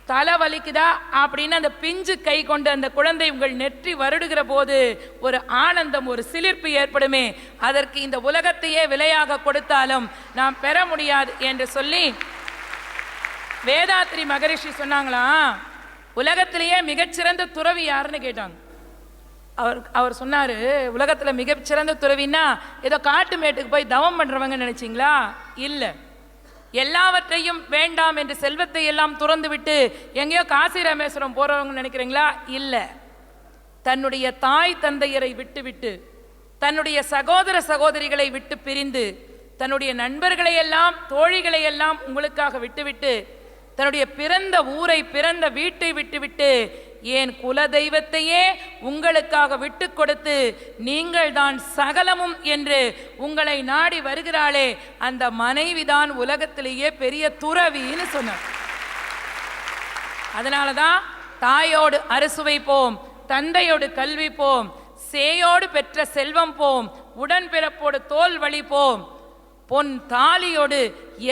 தலை வலிக்குதா அப்படின்னு அந்த பிஞ்சு கை கொண்டு அந்த குழந்தை உங்கள் நெற்றி வருடுகிற போது ஒரு ஆனந்தம், ஒரு சிலிர்ப்பு ஏற்படுமே, அதற்கு இந்த உலகத்தையே விலையாக கொடுத்தாலும் நாம் பெற முடியாது என்று சொல்லி வேதாத்ரி மகரிஷி சொன்னாங்களாம், உலகத்திலேயே மிகச்சிறந்த துறவி யாருன்னு கேட்டாங்க. அவர் சொன்னாரு, உலகத்துல மிகச்சிறந்த துறவின்னா ஏதோ காட்டு மேட்டுக்கு போய் தவம் பண்றவங்க நினைச்சிங்களா? இல்ல. எல்லாவற்றையும் வேண்டாம் என்று செல்வத்தை எல்லாம் துறந்து விட்டு எங்கேயோ காசி ராமேஸ்வரம் போறவங்க நினைக்கிறீங்களா? இல்ல. தன்னுடைய தாய் தந்தையரை விட்டுவிட்டு, தன்னுடைய சகோதர சகோதரிகளை விட்டு பிரிந்து, தன்னுடைய நண்பர்களை எல்லாம் தோழிகளை எல்லாம் உங்களுக்காக விட்டுவிட்டு, தன்னுடைய பிறந்த ஊரை பிறந்த வீட்டை விட்டுவிட்டு, ஏன் குல தெய்வத்தையே உங்களுக்காக விட்டு கொடுத்து நீங்கள் தான் சகலமும் என்று உங்களை நாடி வருகிறாளே, அந்த மனைவிதான் உலகத்திலேயே பெரிய துறவின்னு சொன்னார். அதனாலதான் தாயோடு அறுசுவை போம், தந்தையோடு கல்வி போம், சேயோடு பெற்ற செல்வம் போம், உடன்பிறப்போடு தோல் வழி போம், பொன் தாலியோடு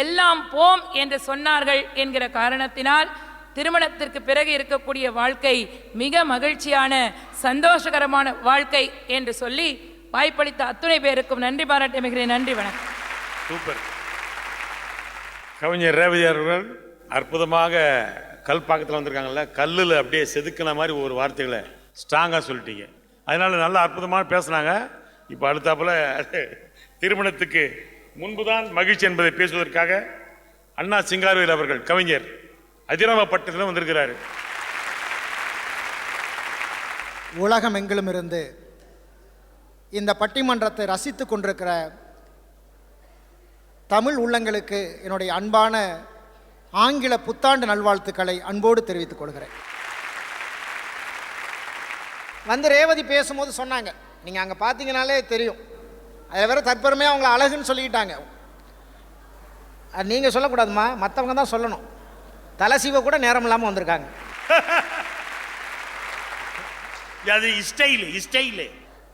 எல்லாம் போம் என்று சொன்னார்கள் என்கிற காரணத்தினால் திருமணத்திற்கு பிறகு இருக்கக்கூடிய வாழ்க்கை மிக மகிழ்ச்சியான சந்தோஷகரமான வாழ்க்கை என்று சொல்லி வாய்ப்பளித்த அத்துணை பேருக்கும் நன்றி பாராட்டி மிகிறேன். நன்றி, வணக்கம். சூப்பர். கவிஞர் ரேவதி அவர்கள் அற்புதமாக கல்பாக்கத்தில் வந்திருக்காங்கல்ல, கல்லில் அப்படியே செதுக்கின மாதிரி ஒரு வார்த்தைகளை ஸ்ட்ராங்காக சொல்லிட்டீங்க. அதனால நல்லா அற்புதமாக பேசுனாங்க. இப்போ அடுத்தாப்புல திருமணத்துக்கு முன்புதான் மகிழ்ச்சி என்பதை பேசுவதற்காக அண்ணா சிங்காரவேல் அவர்கள் கவிஞர் அதிராமப்பட்டத்தில் வந்திருக்கிறாரு. உலகம் எங்கிலும் இருந்து இந்த பட்டிமன்றத்தை ரசித்துக் கொண்டிருக்கிற தமிழ் உள்ளங்களுக்கு என்னுடைய அன்பான ஆங்கில புத்தாண்டு நல்வாழ்த்துக்களை அன்போடு தெரிவித்துக் கொள்கிறேன். வந்து ரேவதி பேசும்போது சொன்னாங்க, நீங்கள் அங்கே பார்த்தீங்கனாலே தெரியும், அதை வேற தற்பெருமையாக அவங்கள அழகுன்னு சொல்லிக்கிட்டாங்க. அது நீங்கள் சொல்லக்கூடாதுமா, மற்றவங்க தான் சொல்லணும். தலைசீவ கூட நேரம் இல்லாமல் வந்திருக்காங்க. அது ஸ்டைலு.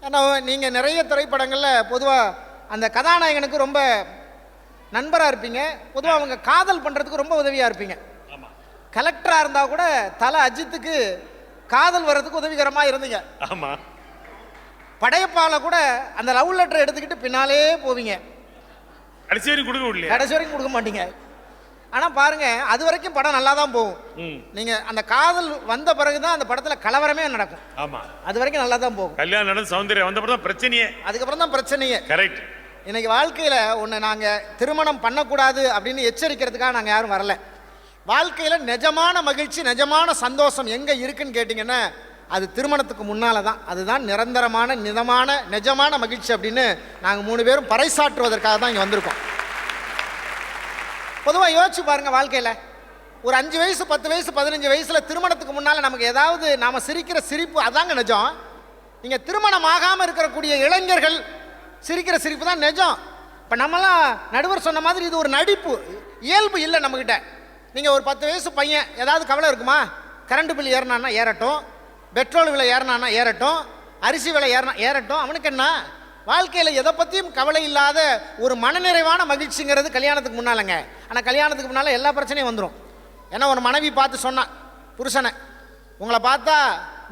ஏன்னா நீங்கள் நிறைய திரைப்படங்களில் பொதுவாக அந்த கதாநாயகனுக்கு ரொம்ப நண்பராக இருப்பீங்க. பொதுவாக அவங்க காதல் பண்ணுறதுக்கு ரொம்ப உதவியாக இருப்பீங்க. ஆமா கலெக்டராக இருந்தால் கூட தலை அஜித்துக்கு காதல் வர்றதுக்கு உதவிகரமாக இருந்தீங்க. ஆமா. படையப்பால கூட அந்த லவ் லெட்டர் எடுத்துக்கிட்டு பின்னாலே போவீங்க. கடைசி வரைக்கும் கொடுக்க விடலையா? கடைசி வரைக்கும் கொடுக்க மாட்டீங்க. ஆனால் பாருங்க, அது வரைக்கும் படம் நல்லா தான் போகும். நீங்கள் அந்த காதல் வந்த பிறகு தான் அந்த படத்தில் கலவரமே நடக்கும். ஆமா, அது வரைக்கும் நல்லா தான் போகும். கல்யாணம் நடந்து சௌந்தர்யம் வந்த தான் பிரச்சனையே. அதுக்கப்புறம் தான் பிரச்சனையே. கரெக்ட். இன்னைக்கு வாழ்க்கையில் ஒன்று நாங்கள் திருமணம் பண்ணக்கூடாது அப்படின்னு எச்சரிக்கிறதுக்காக நாங்கள் யாரும் வரல. வாழ்க்கையில் நிஜமான மகிழ்ச்சி, நிஜமான சந்தோஷம் எங்கே இருக்குன்னு கேட்டிங்கன்னா அது திருமணத்துக்கு முன்னால் தான். அதுதான் நிரந்தரமான, நிதமான, நிஜமான மகிழ்ச்சி அப்படின்னு நாங்கள் 3 பேரும் பறைசாற்றுவதற்காக தான் இங்கே வந்திருக்கோம். பொதுவாக யோசிச்சு பாருங்கள், வாழ்க்கையில் ஒரு 5 வயசு 10 வயசு 15 வயசில் திருமணத்துக்கு முன்னால் நமக்கு ஏதாவது நாம் சிரிக்கிற சிரிப்பு அதாங்க நிஜம். நீங்கள் திருமணம் ஆகாமல் இருக்கக்கூடிய இளைஞர்கள் சிரிக்கிற சிரிப்பு தான் நிஜம். இப்போ நம்மலாம் நடுவர் சொன்ன மாதிரி இது ஒரு நடிப்பு, இயல்பு இல்லை நம்மக்கிட்ட. நீங்கள் ஒரு 10 வயசு பையன் ஏதாவது கவலை இருக்குமா? கரண்ட் பில் ஏறினான்னா ஏறட்டும், பெட்ரோல் விலை ஏறினான்னா ஏறட்டும், அரிசி விலை ஏறட்டும், அவனுக்கு என்ன? வாழ்க்கையில் எதை பற்றியும் கவலை இல்லாத ஒரு மனநிறைவான மகிழ்ச்சிங்கிறது கல்யாணத்துக்கு முன்னாலங்க. ஆனால் கல்யாணத்துக்கு முன்னால் எல்லா பிரச்சனையும் வந்துடும். ஏன்னா ஒரு மனைவி பார்த்து சொன்னான் புருஷனை, உங்களை பார்த்தா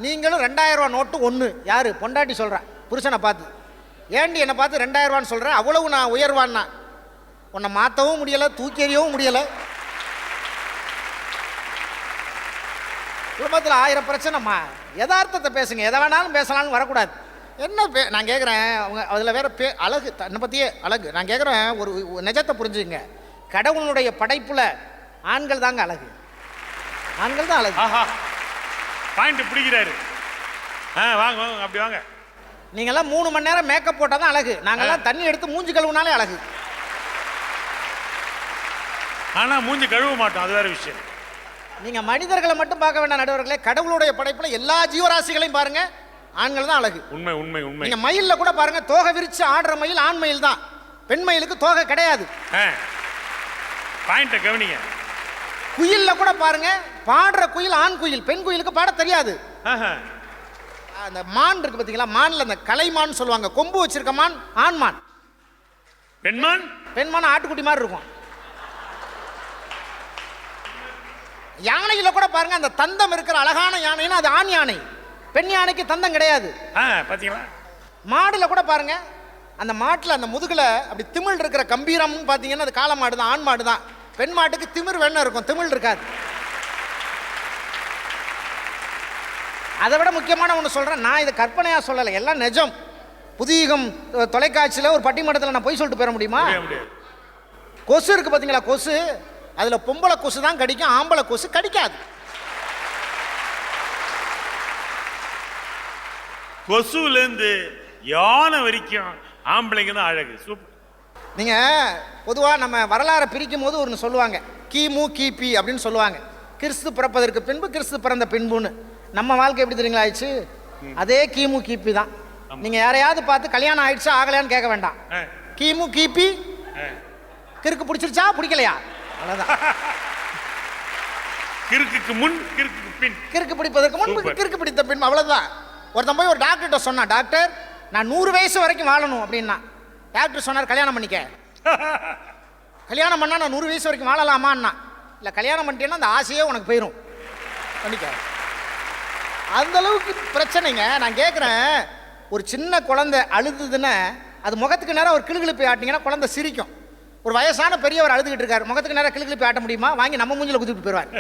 நீங்களும் 2000 ரூபா நோட்டு ஒன்று. யார்? பொண்டாட்டி சொல்கிறேன் புருஷனை பார்த்து. ஏண்டி என்னை பார்த்து 2000 ரூபான்னு சொல்கிறேன், அவ்வளவு நான் உயர்வான்னா? உன்னை மாற்றவும் முடியலை, தூக்கி எறியவும் முடியலை. குடும்பத்தில் 1000 பிரச்சனைம்மா. யதார்த்தத்தை பேசுங்க, எதை வேணாலும் பேசலாம்னு வரக்கூடாது. என்ன நான் கேட்குறேன், அவங்க அதில் வேற அழகு, தன்னை பற்றியே அழகு. நான் கேட்குறேன், ஒரு நிஜத்தை புரிஞ்சுங்க. கடவுளுடைய படைப்பில் ஆண்கள் தாங்க அழகு, ஆண்கள் தான் அழகு. ஆஹா, பாயிண்ட் பிடிக்கிறாரு. வாங்க வாங்க, அப்படி வாங்க. நீங்கள்லாம் 3 மணி நேரம் மேக்கப் போட்டால் தான் அழகு. நாங்கள்லாம் தண்ணி எடுத்து மூஞ்சி கழுவுனாலே அழகு. ஆனால் மூஞ்சி கழுவ மாட்டோம், அது வேற விஷயம். நீங்கள் மனிதர்களை மட்டும் பார்க்க வேண்டாம் நடுவர்களே, கடவுளுடைய படைப்பில் எல்லா ஜீவராசிகளையும் பாருங்க, ஆண்கள் தான் அழகு. உண்மை உண்மை உண்மை. நீங்கள் மயிலில் கூட பாருங்க, தோகை விரிச்சு ஆடுற மயில் ஆண் மயில் தான், பெண் மயிலுக்கு தோகை கிடையாது. பாயிண்ட கவனிங்க. குயிலில் கூட பாருங்க, பாடுற குயில் ஆண் குயில், பெண் குயிலுக்கு பாட தெரியாது. அந்த மான் இருக்கு பார்த்தீங்களா, மான்ல அந்த கலைமான் சொல்லுவாங்க, கொம்பு வச்சிருக்க மான் ஆண் மான். பெண்மான்? பெண்மான் ஆட்டுக்குட்டி மாதிரி இருக்கும். யானையில கூட பாருங்க, அந்த தந்தம் இருக்கிற அழகான யானைன்னா அது ஆண் யானை, பெண் யானைக்கு தந்தம் கிடையாது. பாத்தீங்களா? மாடுல கூட பாருங்க, அந்த மாட்டுல அந்த முதுகுல அப்படி திமிழ் இருக்கிற கம்பீரம் பாத்தீங்கன்னா அது காளை மாடு தான், ஆண் மாடு தான். பெண் மாட்டுக்கு திமிர் வேணா இருக்கும், திமிழ் இருக்காது. அதை விட முக்கியமான ஒன்று சொல்றேன், நான் இதை கற்பனையா சொல்லலை, எல்லாம் நிஜம். புதியகம் தொலைக்காட்சியில் ஒரு பட்டிமன்றத்தில் நான் போய் சொல்லிட்டு போயிட முடியுமா? கொசு இருக்கு பார்த்தீங்களா, கொசு, அதில் பொம்பளை கொசு தான் கடிக்கும், ஆம்பளை கொசு கடிக்காது. கொசுலேருந்து யானை வரைக்கும் ஆம்பளைங்க தான் அழகு. சூப்பர். நீங்கள் பொதுவாக நம்ம வரலாறை பிரிக்கும் போது ஒன்று சொல்லுவாங்க, கிமு கிபி அப்படின்னு சொல்லுவாங்க. கிறிஸ்து பிறப்பதற்கு பின்பு, கிறிஸ்து பிறந்த பின்புன்னு. நம்ம வாழ்க்கை எப்படி தெரியுங்களா ஆயிடுச்சு? அதே கிமு கிபி தான். நீங்கள் யாரையாவது பார்த்து கல்யாணம் ஆயிடுச்சா ஆகலையான்னு கேட்க வேண்டாம். கிமு கிபி, கிறுக்கு பிடிச்சிருச்சா பிடிக்கலையா, அவ்வளோதான். கிறுக்குக்கு முன், கிறுக்குக்கு பின். கிறுக்கு பிடிப்பதற்கு முன்பு, கிறுக்கு பிடித்த பின், அவ்வளோதான். ஒருத்தன் போய் ஒரு டாக்டர்கிட்ட சொன்னான், டாக்டர் நான் 100 வயசு வரைக்கும் வாழணும் அப்படின்னா. டாக்டர் சொன்னார், கல்யாணம் பண்ணிக்க. கல்யாணம் பண்ணால் நான் 100 வயசு வரைக்கும் வாழலாமான்னா. இல்லை, கல்யாணம் பண்ணிட்டேன்னா அந்த ஆசையே உனக்கு போயிடும், பண்ணிக்க. அந்த அளவுக்கு பிரச்சனைங்க. நான் கேட்குறேன், ஒரு சின்ன குழந்தை அழுதுதுன்னா அது முகத்துக்கு நேரம் ஒரு கிளுகிழப்பை ஆட்டிங்கன்னா குழந்தை சிரிக்கும். ஒரு வயசான பெரியவர் அழுதுகிட்டு இருக்காரு, முகத்துக்கு நேரம் கிளுகிழப்பை ஆட்ட முடியுமா? வாங்கி நம்ம மூஞ்சில் குதிட்டு போயிடுவார்.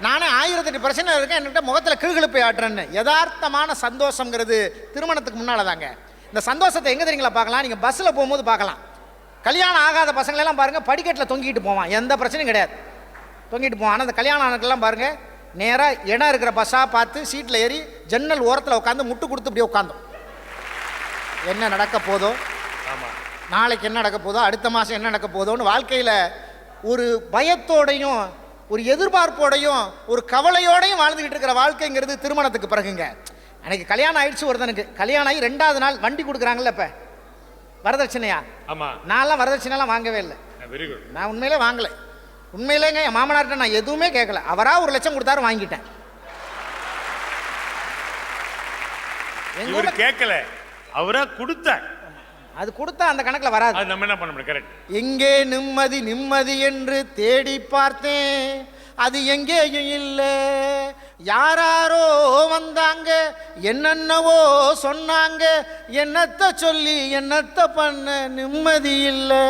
நானே 1008 பிரச்சனை இருக்கேன், என்கிட்ட முகத்தில் கிளுகிழப்பை ஆட்டுறேன்னு. யதார்த்தமான சந்தோஷங்கிறது திருமணத்துக்கு முன்னால் தாங்க. இந்த சந்தோஷத்தை எங்கே தெரியுங்களா பார்க்கலாம்? நீங்கள் பஸ்ஸில் போகும்போது பார்க்கலாம். கல்யாணம் ஆகாத பசங்களெல்லாம் பாருங்கள், படிக்கட்டில் தொங்கிட்டு போவான், எந்த பிரச்சனையும் கிடையாது, தொங்கிட்டு போவான். ஆனால் அந்த கல்யாணம் ஆனதுக்கெல்லாம் பாருங்கள், நேராக இடம் இருக்கிற பஸ்ஸாக பார்த்து சீட்டில் ஏறி ஜன்னல் ஓரத்தில் உட்காந்து முட்டு கொடுத்து இப்படியே உட்காந்தோம். என்ன நடக்க போதோ, நாளைக்கு என்ன நடக்க போதோ, அடுத்த மாதம் என்ன நடக்க போதோன்னு வாழ்க்கையில் ஒரு பயத்தோடையும் ஒரு எதிர்பார்ப்போடையும் ஒரு கவலையோடையும் வாழ்ந்துக்கிட்டு இருக்கிற வாழ்க்கைங்கிறது திருமணத்துக்கு பிறகுங்க. அன்னைக்கு கல்யாணம் ஆயிடுச்சு ஒருத்தனுக்கு, கல்யாணம் ஆகி 2வது நாள் வண்டி கொடுக்குறாங்கல்ல, இப்போ வரதட்சணையா? நான்லாம் வரதட்சணைலாம் வாங்கவே இல்லை. நான் உண்மையிலே வாங்கலை, உண்மையிலேங்க. என் மாமனார்கிட்ட நான் எதுவுமே கேட்கல, அவராக 1 லட்சம் கொடுத்தாரு, வாங்கிட்டேன். கேட்கல, அவரா கொடுத்தார். அது கொடுத்தா அந்த கணக்கில் வராது. அது நம்ம என்ன பண்ண முடியும்? கரெக்ட். எங்கே நிம்மதி நிம்மதி என்று தேடி பார்த்தேன், அது எங்கேயும் இல்லை. யாராரோ வந்தாங்க, என்னென்னவோ சொன்னாங்க, என்னத்தை சொல்லி என்னத்தை பண்ண, நிம்மதி இல்லை,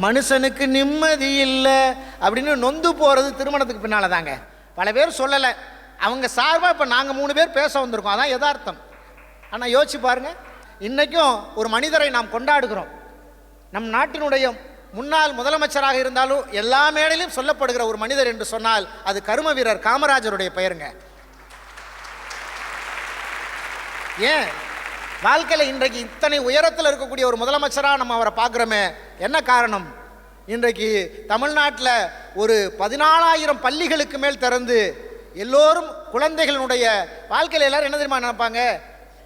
மனுஷனுக்கு நிம்மதி இல்லை அப்படின்னு நொந்து போகிறது திருமணத்துக்கு பின்னால் தாங்க. பல பேர் சொல்லலை, அவங்க சார்பாக இப்போ நாங்கள் 3 பேர் பேச வந்திருக்கோம், அதான் யதார்த்தம். ஆனால் யோசிச்சு பாருங்க, இன்றைக்கும் ஒரு மனிதரை நாம் கொண்டாடுகிறோம். நம் நாட்டினுடைய முன்னாள் முதலமைச்சராக இருந்தாலும் எல்லா மேடையிலும் சொல்லப்படுகிற ஒரு மனிதர் என்று சொன்னால் அது கர்ம வீரர் காமராஜருடைய பெயருங்க. ஏன் வாழ்க்கையில் இன்றைக்கு இத்தனை உயரத்தில் இருக்கக்கூடிய ஒரு முதலமைச்சராக நம்ம அவரை பார்க்குறோமே, என்ன காரணம்? இன்றைக்கு தமிழ்நாட்டில் ஒரு 14,000 பள்ளிகளுக்கு மேல் திறந்து எல்லோரும் குழந்தைகளுடைய வாழ்க்கையில் எல்லாரும் என்ன தெரியுமா நினைப்பாங்க?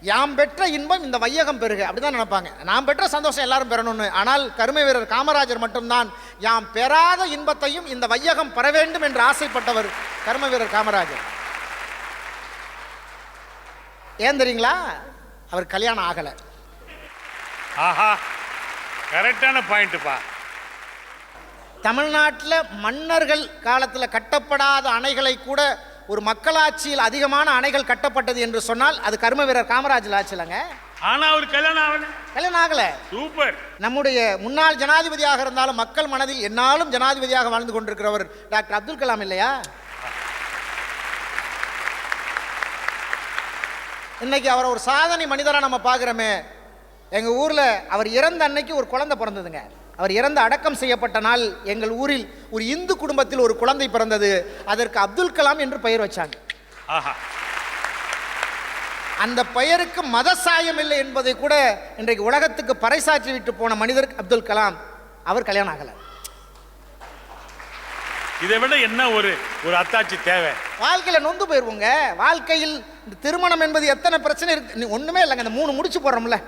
யாம் பெற்ற இன்பம் இந்த வையகம் பெருக, அப்படிதான் நினைப்பாங்க. நாம் பெற்ற சந்தோஷம் எல்லாரும் பெறணும்னு. ஆனால் கர்ம வீரர் காமராஜர் மட்டும்தான் யாம் பெறாத இன்பத்தையும் இந்த வையகம் பெற வேண்டும் என்று ஆசைப்பட்டவர் கர்ம வீரர் காமராஜர். ஏன் தெரியுங்களா? அவர் கல்யாணம் ஆகலை. ஆஹா, கரெக்டான பாயிண்ட்டுப்பா. தமிழ்நாட்டில் மன்னர்கள் காலத்தில் கட்டப்படாத அணைகளை கூட ஒரு மக்களாட்சியில் அதிகமான அணைகள் கட்டப்பட்டது என்று சொன்னால் அது கர்ம வீரர் காமராஜர் ஆட்சிலங்க. ஆனா அவர் கல்யாணம் ஆகல. சூப்பர். நம்முடைய முன்னாள் ஜனாதிபதியாக இருந்தாலும் மக்கள் மனதில் என்னாலும் ஜனாதிபதியாக வாழ்ந்து கொண்டிருக்கிறவர் டாக்டர் அப்துல் கலாம் இல்லையா? இன்னைக்கு அவரை ஒரு சாதனை மனிதராக நம்ம பார்க்குறோமே. எங்கள் ஊரில் அவர் இறந்த அன்னைக்கு ஒரு குழந்தை பிறந்ததுங்க. அவர் இறந்து அடக்கம் செய்யப்பட்ட நாள் எங்கள் ஊரில் ஒரு இந்து குடும்பத்தில் ஒரு குழந்தை பிறந்தது. அதற்கு அப்துல் கலாம் என்று பெயர் வச்சாங்க. அந்த பெயருக்கு மத சாயம் இல்லை என்பதை கூட இன்றைக்கு உலகத்துக்கு பறைசாற்றி விட்டு போன மனிதர் அப்துல் கலாம். அவர் கல்யாணம் ஆகலை. இதை விட என்ன ஒரு அத்தாட்சி தேவை? வாழ்க்கையில் நொந்து போயிருவோங்க. வாழ்க்கையில் இந்த திருமணம் என்பது எத்தனை பிரச்சனை இருக்கு. ஒண்ணுமே இல்லைங்க. இந்த 3 முடிச்சு போடுறோம்ல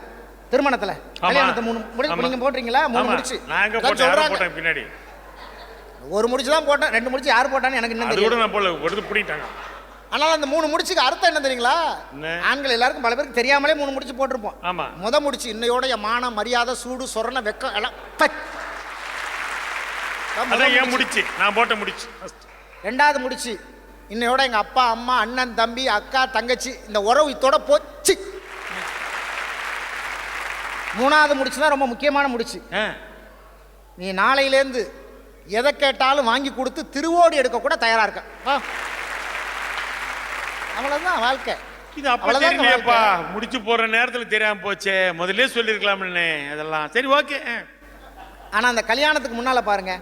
திருமணத்துல, கல்யாணத்தை 3 முடிச்சு நீங்க போடுறீங்களா? 3 முடிச்சு போட்டேன். பின்னாடி ஒரு முடிச்சு தான் போட்டேன், 2 முடிச்சு யார் போட்டான்னு எனக்கு என்ன தெரியும். ஆனால் அந்த 3 முடிச்சுக்கு அர்த்தம் என்ன தெரியுங்களா? ஆண்கள் எல்லாருக்கும் பல பேருக்கு தெரியாமலே 3 முடிச்சு போட்டிருப்போம். முத முடிச்சு இன்னையோட மான மரியாதை சூடு சொரண வெக்கம் எல்லாம் முடிச்சு நான் போட்ட முடிச்சு. 2வது முடிச்சு இன்னையோட எங்க அப்பா அம்மா அண்ணன் தம்பி அக்கா தங்கச்சி இந்த உறவு இத்தோட போச்சு. 3வது முடிச்சு தான் ரொம்ப முக்கியமான முடிச்சு. நீ நாளையிலேருந்து எதை கேட்டாலும் வாங்கி கொடுத்து திருவோடு எடுக்க கூட தயாரா இருக்க. அவ்வளவுதான் வாழ்க்கை. இது அப்பா முடிச்சு போற நேரத்துல தெரியாம போச்சே, முதல்ல சொல்லிருக்கலாம்னு. அதெல்லாம் சரி, ஓகே. ஆனா அந்த கல்யாணத்துக்கு முன்னால பாருங்க,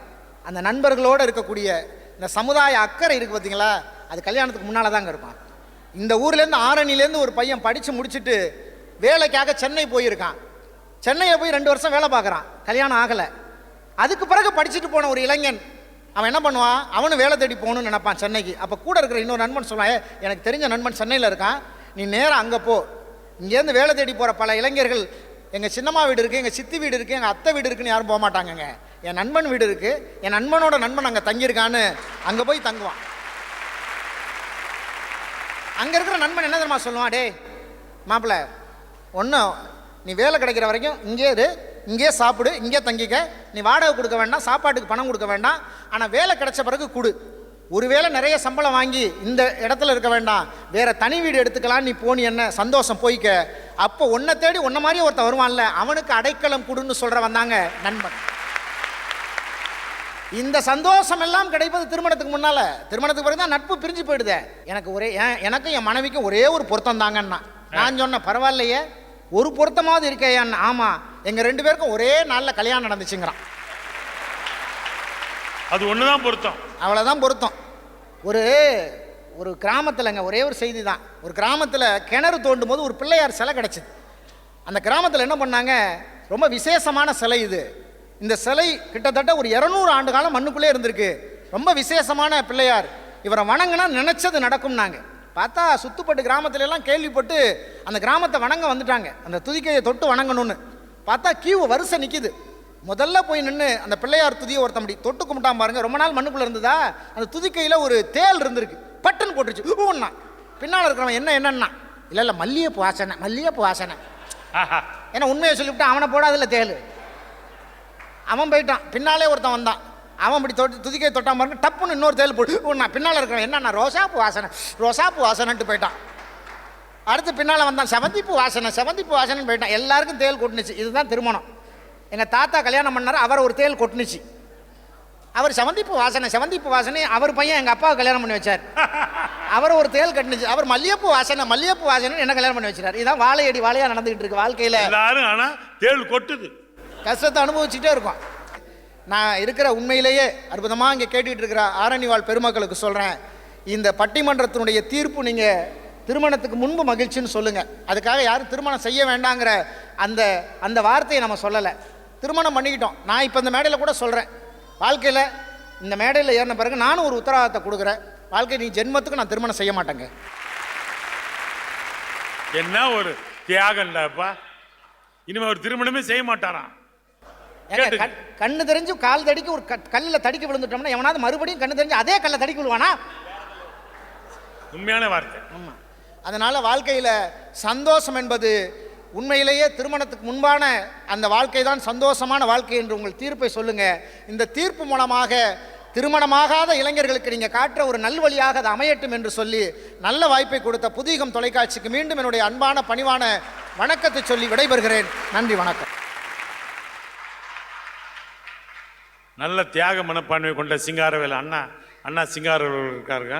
அந்த நண்பர்களோட இருக்கக்கூடிய இந்த சமுதாய அக்கறை இருக்கு பார்த்தீங்களா, அது கல்யாணத்துக்கு முன்னால தாங்க இருக்கும். இந்த ஊர்ல இருந்து ஆரணிலேருந்து ஒரு பையன் படிச்சு முடிச்சுட்டு வேலைக்காக சென்னை போயிருக்கான். சென்னையில் போய் 2 வருஷம் வேலை பார்க்குறான், கல்யாணம் ஆகலை. அதுக்கு பிறகு படிச்சுட்டு போன ஒரு இளைஞன் அவன் என்ன பண்ணுவான்? அவனும் வேலை தேடி போகணும்னு நினைப்பான் சென்னைக்கு. அப்போ கூட இருக்கிற இன்னொரு நண்பன் சொல்லுவான், எனக்கு தெரிஞ்ச நண்பன் சென்னையில் இருக்கான், நீ நேராக அங்கே போ. இங்கேருந்து வேலை தேடி போகிற பல இளைஞர்கள் எங்கள் சின்னம்மா வீடு இருக்குது, எங்கள் சித்தி வீடு இருக்குது, எங்கள் அத்தை வீடு இருக்குன்னு யாரும் போக மாட்டாங்கங்க. என் நண்பன் வீடு இருக்குது, என் நண்பனோட நண்பன் அங்கே தங்கியிருக்கான்னு அங்கே போய் தங்குவான். அங்கே இருக்கிற நண்பன் என்ன தெரியுமா சொல்லுவான்? டே மாப்பிள்ள, ஒன்றும் நீ வேலை கிடைக்கிற வரைக்கும் இங்கே இரு, இங்கே சாப்பிடு, இங்கே தங்கிக்க, நீ வாடகை கொடுக்க வேண்டாம், சாப்பாட்டுக்கு பணம் கொடுக்க வேண்டாம், ஆனால் வேலை கிடைச்ச பிறகு கொடு. ஒருவேளை நிறைய சம்பளம் வாங்கி இந்த இடத்துல இருக்க வேண்டாம், வேற தனி வீடு எடுத்துக்கலாம், நீ போனி என்ன சந்தோஷம் போய்க்க. அப்போ உன்னை தேடி உன்ன மாதிரியே ஒருத்தன் வருவான்ல, அவனுக்கு அடைக்கலம் கொடுன்னு சொல்ற வந்தாங்க நண்பன். இந்த சந்தோஷம் எல்லாம் கிடைப்பது திருமணத்துக்கு முன்னால. திருமணத்துக்கு பிறகு தான் நட்பு பிரிஞ்சு போயிடுது. எனக்கும் என் மனைவிக்கும் ஒரே ஒரு பொருத்தம் தாங்கன்னா நான் சொன்ன பரவாயில்லையே, ஒரு பொருத்தமாவது இருக்கேன். ஆமா, எங்க 2 பேருக்கும் ஒரே நாளில் கல்யாணம் நடந்துச்சுங்கிறான். அது ஒண்ணுதான் பொருத்தம், அவ்வளவுதான் பொருத்தம். ஒரு கிராமத்தில்ங்க ஒரே ஒரு செய்தி தான். ஒரு கிராமத்தில் கிணறு தோண்டும் போது ஒரு பிள்ளையார் சிலை கிடைச்சிது. அந்த கிராமத்தில் என்ன பண்ணாங்க, ரொம்ப விசேஷமான சிலை இது. இந்த சிலை கிட்டத்தட்ட ஒரு 200 ஆண்டு காலம் மண்ணுக்குள்ளே இருந்திருக்கு. ரொம்ப விசேஷமான பிள்ளையார், இவரை வணங்கினா நினைச்சது நடக்கும்னாங்க. பார்த்தா சுத்துப்பட்டு கிராமத்துல எல்லாம் கேள்விப்பட்டு அந்த கிராமத்தை வணங்க வந்துட்டாங்க, அந்த துதிக்கையை தொட்டு வணங்கணும்னு. பார்த்தா கியூ வரிசை நிற்கிது. முதல்ல போய் நின்று அந்த பிள்ளையார் துதியை ஒருத்தன் அப்படி தொட்டு கும்பிட்டான் பாருங்க. ரொம்ப நாள் மண்ணுக்குள்ள இருந்ததா, அந்த துதிக்கையில் ஒரு தேல் இருந்திருக்கு, பட்டுன்னு போட்டுருச்சு. ஒன்றா பின்னால் இருக்கிறவன் என்னன்னா, இல்லை மல்லிகைப்பூ வாசனை, மல்லிகைப்பூ வாசனை. ஆஹா. ஏன்னா உண்மையை சொல்லிவிட்டு அவனை போடாதில்ல தேள். அவன் போயிட்டான், பின்னாலே ஒருத்தன் வந்தான். அவன் இப்படி துதிக்கை தொட்டான் பாருங்க, டப்புன்னு இன்னொரு தேள் போட்டு நான் பின்னால் இருக்கிறேன், என்ன ரோசாப்பூ வாசனைன்ட்டு போயிட்டான். அடுத்து பின்னால் வந்தான், செவந்திப்பூ வாசனைன்னு போயிட்டான். எல்லாருக்கும் தேள் கொட்டுனுச்சு. இதுதான் திருமணம். எங்கள் தாத்தா கல்யாணம் பண்ணார், அவர் ஒரு தேள் கொட்டுனுச்சு. அவர் செவந்திப்பூ வாசனை அவர் பையன் எங்கள் அப்பாவை கல்யாணம் பண்ணி வச்சார். அவர் ஒரு தேள் கட்டுனுச்சு. அவர் மல்லிகைப்பூ வாசனை என்ன கல்யாணம் பண்ணி வச்சார். இதான் வாழையாக நடந்துகிட்டு இருக்கு வாழ்க்கையில். எல்லாரும் ஆனா தேள் கொட்டுது. கஷ்டத்தை அனுபவிச்சுட்டே இருக்கும். நான் இருக்கிற உண்மையிலேயே அற்புதமாக இங்கே கேட்டுக்கிட்டு இருக்கிற ஆரணிவாழ் பெருமக்களுக்கு சொல்கிறேன், இந்த பட்டிமன்றத்தினுடைய தீர்ப்பு நீங்கள் திருமணத்துக்கு முன்பு மகிழ்ச்சின்னு சொல்லுங்கள். அதுக்காக யாரும் திருமணம் செய்ய வேண்டாங்கிற அந்த வார்த்தையை நம்ம சொல்லலை. திருமணம் பண்ணிக்கிட்டோம். நான் இப்போ இந்த மேடையில் கூட சொல்கிறேன், வாழ்க்கையில் இந்த மேடையில் ஏறின பிறகு நானும் ஒரு உத்தரவாதத்தை கொடுக்குறேன், வாழ்க்கை நீ ஜென்மத்துக்கு நான் திருமணம் செய்ய மாட்டேங்க. என்ன ஒரு தியாகம்டாப்பா. இனிமே ஒரு திருமணமே செய்ய மாட்டாராம். கண்ணு தெரிஞ்சு கால் தடிக்கு ஒரு கல்லில் தடிக்க விழுந்துட்டோம்னா எவனாவது மறுபடியும் கண்ணு தெரிஞ்சு அதே கல்லை தடிக்க விழுவானா? உண்மையான வார்த்தை. ஆமாம். அதனால் வாழ்க்கையில் சந்தோஷம் என்பது உண்மையிலேயே திருமணத்துக்கு முன்பான அந்த வாழ்க்கை தான் சந்தோஷமான வாழ்க்கை என்று உங்கள் தீர்ப்பை சொல்லுங்கள். இந்த தீர்ப்பு மூலமாக திருமணமாகாத இளைஞர்களுக்கு நீங்கள் காட்டுற ஒரு நல்வழியாக அது அமையட்டும் என்று சொல்லி நல்ல வாய்ப்பை கொடுத்த புதியகம் தொலைக்காட்சிக்கு மீண்டும் என்னுடைய அன்பான பணிவான வணக்கத்தை சொல்லி விடைபெறுகிறேன். நன்றி, வணக்கம். நல்ல தியாக மனப்பான்மை கொண்ட சிங்காரவேல் அண்ணா சிங்காரவேல் இருக்காருங்க.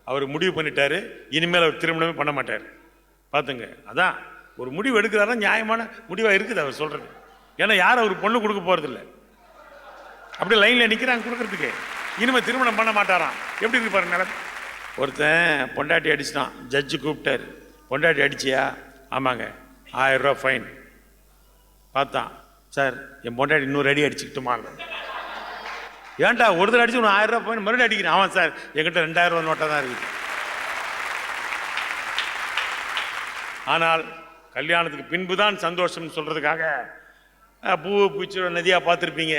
அவர் முடிவு பண்ணிட்டாரு, இனிமேல் அவர் திருமணமே பண்ண மாட்டார். பார்த்துங்க, அதான் ஒரு முடிவு எடுக்கிறாரா, நியாயமான முடிவாக இருக்குது அவர் சொல்கிறது. ஏன்னா யாரும் அவர் பொண்ணு கொடுக்க போகிறதில்ல, அப்படியே லைனில் நிற்கிறாங்க கொடுக்கறதுக்கு. இனிமேல் திருமணம் பண்ண மாட்டாராம். எப்படி இருக்கு பாருங்க நிலம். ஒருத்தன் பொண்டாட்டி அடிச்சிட்டான், ஜட்ஜு கூப்பிட்டாரு, பொண்டாட்டி அடிச்சியா? ஆமாங்க, 1000 ரூபா ஃபைன். பார்த்தான், சார் என் பொண்டாட்டி இன்னொரு அடி அடிச்சுக்கிட்டுமா? ஏன்டா ஒரு தடவை அடிச்சு 1000 ரூபா ஃபைன் மறுபடியும் அடிக்கிறேன்? ஆமாம் சார், என்கிட்ட 2000 ரூபா நோட்டாக தான் இருக்குது. ஆனால் கல்யாணத்துக்கு பின்பு தான் சந்தோஷம்னு சொல்கிறதுக்காக பூவை பூச்சி நதியாக பார்த்துருப்பீங்க.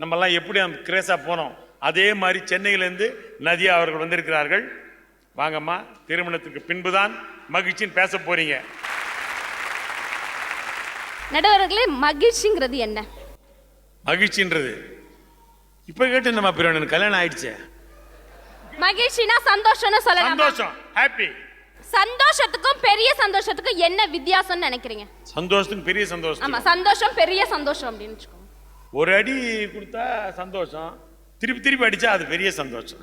நம்மெல்லாம் எப்படி அந்த கிரேஸாக போனோம், அதே மாதிரி சென்னையிலேருந்து நதியா அவர்கள் வந்திருக்கிறார்கள். வாங்கம்மா, திருமணத்துக்கு பின்பு தான் மகிழ்ச்சின்னு பேச போறீங்க. நடுவர்களே, மகிழ்ச்சிங்கிறது என்ன? மகிழ்ச்சின்றது இப்போ கேட்டு நம்ம பிறகு கல்யாணம் ஆயிடுச்சு. மகிழ்ச்சினா சந்தோஷம்னு சொல்லலாம். சந்தோஷம், ஹாப்பி. சந்தோஷத்துக்கும் பெரிய சந்தோஷத்துக்கும் என்ன வித்தியாசம்னு நினைக்கிறீங்க? சந்தோஷத்துக்கு பெரிய சந்தோஷம். ஆமா, சந்தோஷம் பெரிய சந்தோஷம் அப்படின்னு வச்சுக்கோங்க. ஒரு அடி கொடுத்தா சந்தோஷம், திருப்பி அடிச்சா அது பெரிய சந்தோஷம்.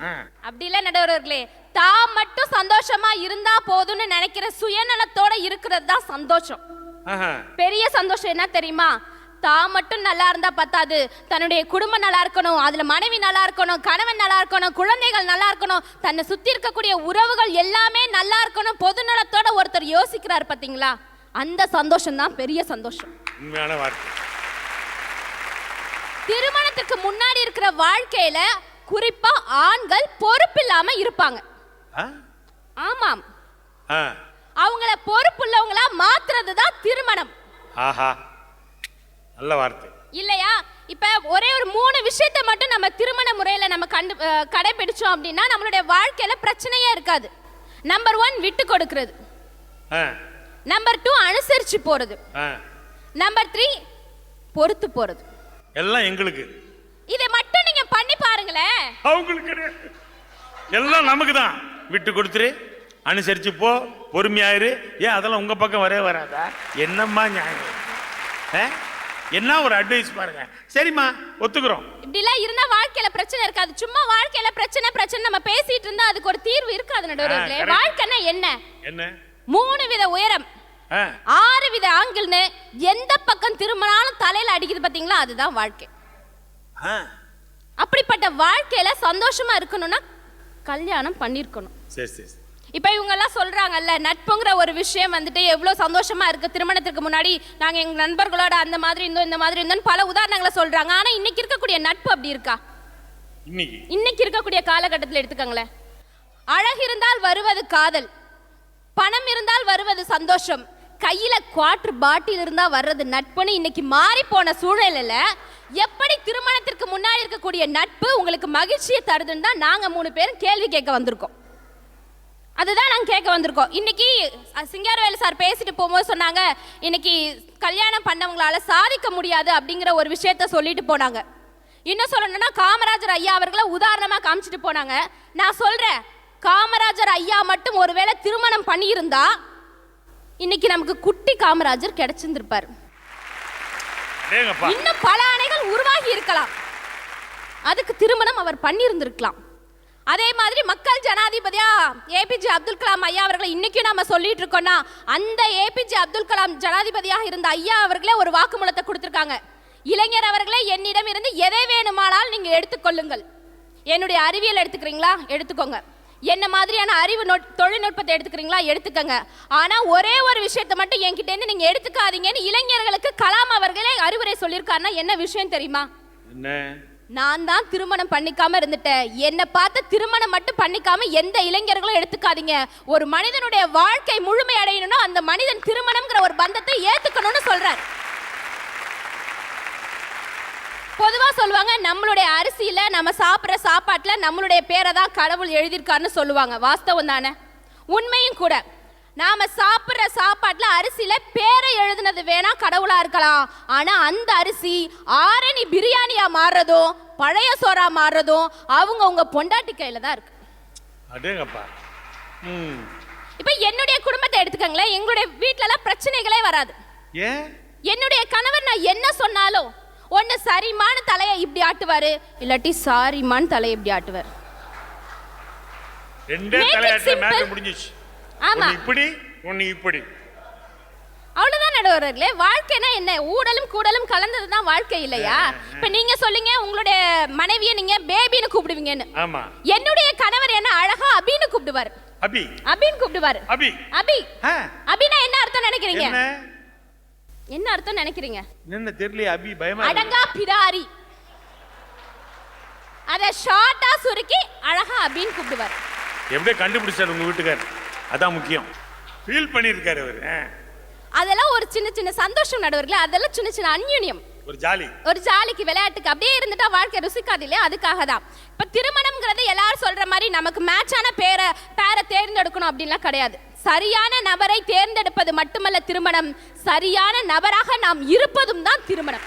அப்படி இல்ல நடுவர்களே, தான் மட்டும் சந்தோஷமா இருந்தா போதும்னு நினைக்கிற சுயநலத்தோட இருக்கிறது தான் சந்தோஷம். பெரிய சந்தோஷம் என்ன தெரியுமா? தான் மட்டும் நல்லா இருந்தா பத்தாது, தன்னுடைய குடும்பம் நல்லா இருக்கணும், அதுல மனைவி நல்லா இருக்கணும், கணவன் நல்லா இருக்கணும், குழந்தைகள் நல்லா இருக்கணும், தன்னை சுத்தி இருக்கக்கூடிய உறவுகள் எல்லாமே நல்லா இருக்கணும். பொதுநலத்தோட ஒருத்தர் யோசிக்கிறார் பாத்தீங்களா, அந்த சந்தோஷம் தான் பெரிய சந்தோஷம். உண்மையான வார்த்தை. திருமணத்துக்கு முன்னாடி இருக்கிற வாழ்க்கையில குறிப்பா ஆண்கள் பொறுப்பில்லாம இருப்பாங்க. ஆமாம், அவங்கள பொறுப்புள்ளவங்களா மாத்துறது தான் திருமணம். ஆஹா, நல்ல வார்த்தை இல்லையா? இப்ப ஒரே ஒரு 3 விஷயத்தை மட்டும் நம்ம திருமண முறையில நம்ம கடைபிடிச்சோம் அப்படின்னா நம்மளுடைய வாழ்க்கையில பிரச்சனையே இருக்காது. நம்பர் 1 விட்டு கொடுக்கிறது, நம்பர் 2 அனுசரிச்சு போறது, நம்பர் 3 பொறுத்து போறது. எல்லாம் எங்களுக்கு. இதை மட்டும் நீங்க பண்ணி பாருங்களேன். அவங்களுக்கு எல்லாம் நமக்கு தான். விட்டு கொடுத்துரு, அனுசரிச்சு போ, பொறுமையாயிரு. ஏன் அதெல்லாம் உங்க பக்கம் வராதா? என்னம்மா நியாயம்? என்ன ஒரு அட்வைஸ் பாருங்க. சரிம்மா, ஒத்துக்கிறோம். இப்படிலாம் இருந்தா வாழ்க்கையில பிரச்சனை இருக்காது. சும்மா வாழ்க்கையில பிரச்சனை நம்ம பேசிட்டு இருந்தா அதுக்கு ஒரு தீர்வு இருக்காது நடுவர்களே. வாழ்க்கைன்னா என்ன? 3 வித உயரம், 6 வித ஆங்கிள்னு எந்த பக்கம் திரும்பினாலும் தலையில அடிக்குது பாத்தீங்களா, அதுதான் வாழ்க்கை. அப்படிப்பட்ட வாழ்க்கையில சந்தோஷமா இருக்கணும்னா கல்யாணம் பண்ணிருக்கணும். சரி. இப்ப இவங்க எல்லாம் சொல்றாங்கல்ல, நட்புங்கிற ஒரு விஷயம் வந்துட்டு எவ்வளவு சந்தோஷமா இருக்கு. திருமணத்துக்கு முன்னாடி நாங்க எங்க நண்பர்களோட அந்த மாதிரி இருந்தோம், இந்த மாதிரி இருந்தோம், பல உதாரணங்களை சொல்றாங்க. ஆனா இன்னைக்கு இருக்கக்கூடிய நட்பு அப்படி இருக்கா? இன்னைக்கு இருக்கக்கூடிய காலகட்டத்தில் எடுத்துக்கங்களேன். அழகு இருந்தால் வருவது காதல், பணம் இருந்தால் வருவது சந்தோஷம், கையில குவார்டர் பாட்டில் இருந்தா வர்றது நட்புன்னு இன்னைக்கு மாறி போன சூழலில் எப்படி திருமணத்திற்கு முன்னாடி இருக்கக்கூடிய நட்பு உங்களுக்கு மகிழ்ச்சியை தருதுன்னு தான் நாங்க 3 பேரும் கேள்வி கேட்க வந்திருக்கோம். அதுதான் நாங்கள் கேட்க வந்திருக்கோம். இன்னைக்கு சிங்காரவேலு சார் பேசிட்டு போகும்போது சொன்னாங்க, இன்னைக்கு கல்யாணம் பண்ணவங்களால சாதிக்க முடியாது அப்படிங்கிற ஒரு விஷயத்த சொல்லிட்டு போனாங்க. இன்னும் சொல்லணும்னா காமராஜர் ஐயா அவர்களை உதாரணமா காமிச்சிட்டு போனாங்க. நான் சொல்றேன், காமராஜர் ஐயா மட்டும் ஒருவேளை திருமணம் பண்ணியிருந்தா இன்னைக்கு நமக்கு குட்டி காமராஜர் கிடைச்சிருந்திருப்பார். இன்னும் பல அணைகள் உருவாகி இருக்கலாம். அதுக்கு திருமணம் அவர் பண்ணியிருந்திருக்கலாம். அதே மாதிரி மக்கள் ஜனாதிபதியா ஏபிஜே அப்துல் கலாம் ஐயா அவர்களை இன்னைக்கும் நாம சொல்லிட்டு இருக்கோம்னா, அந்த ஏபிஜே அப்துல் கலாம் ஜனாதிபதியாக இருந்த ஐயா அவர்களே ஒரு வாக்குமூலத்தை கொடுத்திருக்காங்க. இளைஞர் அவர்களே, என்னிடம் இருந்து எதை வேணுமானால் நீங்க எடுத்துக்கொள்ளுங்கள். என்னுடைய அறிவியல் எடுத்துக்கிறீங்களா, எடுத்துக்கோங்க. என்ன மாதிரியான அறிவு தொழில்நுட்பத்தை எடுத்துக்கிறீங்களா, எடுத்துக்கங்க. ஆனா ஒரே ஒரு விஷயத்தை மட்டும் என்கிட்ட இருந்து நீங்க எடுத்துக்காதீங்கன்னு இளைஞர்களுக்கு கலாம் அவர்களே அறிவுரை சொல்லியிருக்காருன்னா என்ன விஷயம் தெரியுமா? நான் தான் திருமணம் பண்ணிக்காம இருந்துட்டேன், என்னை பார்த்து திருமணம் மட்டும் பண்ணிக்காம எந்த இளைஞர்களும் எடுத்துக்காதீங்க. ஒரு மனிதனுடைய வாழ்க்கை முழுமை அடையணும்னா அந்த மனிதன் திருமணம்ங்கிற ஒரு பந்தத்தை ஏத்துக்கணும்னு சொல்றார். பொதுவா சொல்லுவாங்க, நம்மளுடைய அரிசியில நம்ம சாப்பிட்ற சாப்பாட்டுல நம்மளுடைய பேரை தான் கடவுள் எழுதியிருக்காருன்னு சொல்லுவாங்க. வாஸ்தவம் தானே, உண்மையும் கூட. நாம சாப்பிட்ற சாப்பாட்டுல அரிசியில பேரை எழுதுனது வேணா கடவுளா இருக்கலாம். ஆனா அந்த அரிசி ஆரணி பிரியாணியா மாறுறதும் பழைய சோறா மாறுறதும் அவங்க உங்க பொண்டாட்டி கையில தான் இருக்கு. இப்ப என்னுடைய குடும்பத்தை எடுத்துக்கங்களேன். எங்களுடைய வீட்டுல எல்லாம் பிரச்சனைகளே வராது. என்னுடைய கணவர் நான் என்ன சொன்னாலும் ஒன்னு சரிமான தலையை இப்படி ஆட்டுவாரு, இல்லாட்டி சாரிமான தலையை இப்படி ஆட்டுவார். ஆமா, இப்படி ஒன்னு இப்படி. அவ்வளவுதான் நடுவர்களே. வாழ்க்கைனா என்ன? ஊடலும் கூடலும் கலந்ததுதான் வாழ்க்கை இல்லையா? இப்ப நீங்க சொல்லுங்க, உங்களுடைய மனைவியை நீங்க பேபின்னு கூப்பிடுவீங்கன்னு. ஆமா. என்னுடைய கணவர் என்ன அழகா அபின்னு கூப்பிடுவார். அபி அபின்னு கூப்பிடுவார். அபி அபி அபினா என்ன அர்த்தம் நினைக்கிறீங்க? என்ன அர்த்தம் நினைக்கிறீங்க? என்ன தெரியல. அபி பயமா அடங்கா பிடாரி. அத ஷார்ட்டா சுருக்கி அழகா அபின்னு கூப்பிடுவார். எப்படியே கண்டுபிடிச்சாரு உங்க வீட்டுக்காரர், அதான் முக்கியம். ஃபீல் பண்ணிருக்காரு அவர். அதெல்லாம் ஒரு சின்ன சின்ன சந்தோஷம் நடுவர்களே, அதெல்லாம் சின்ன சின்ன அந்யோன்யம், ஒரு ஜாலி, ஒரு ஜாலிக்கு விளையாட்டுக்கு அப்படியே இருந்துட்டா வாழ்க்கை ருசிக்காது இல்லையா? அதுக்காக தான் இப்ப திருமணம்ங்கிறது எல்லாரும் சொல்ற மாதிரி நமக்கு மேட்சான பேரை தேர்ந்தெடுக்கணும் அப்படின்லாம் கிடையாது. சரியான நபரை தேர்ந்தெடுப்பது மட்டுமல்ல திருமணம், சரியான நபராக நாம் இருப்பதும் தான் திருமணம்.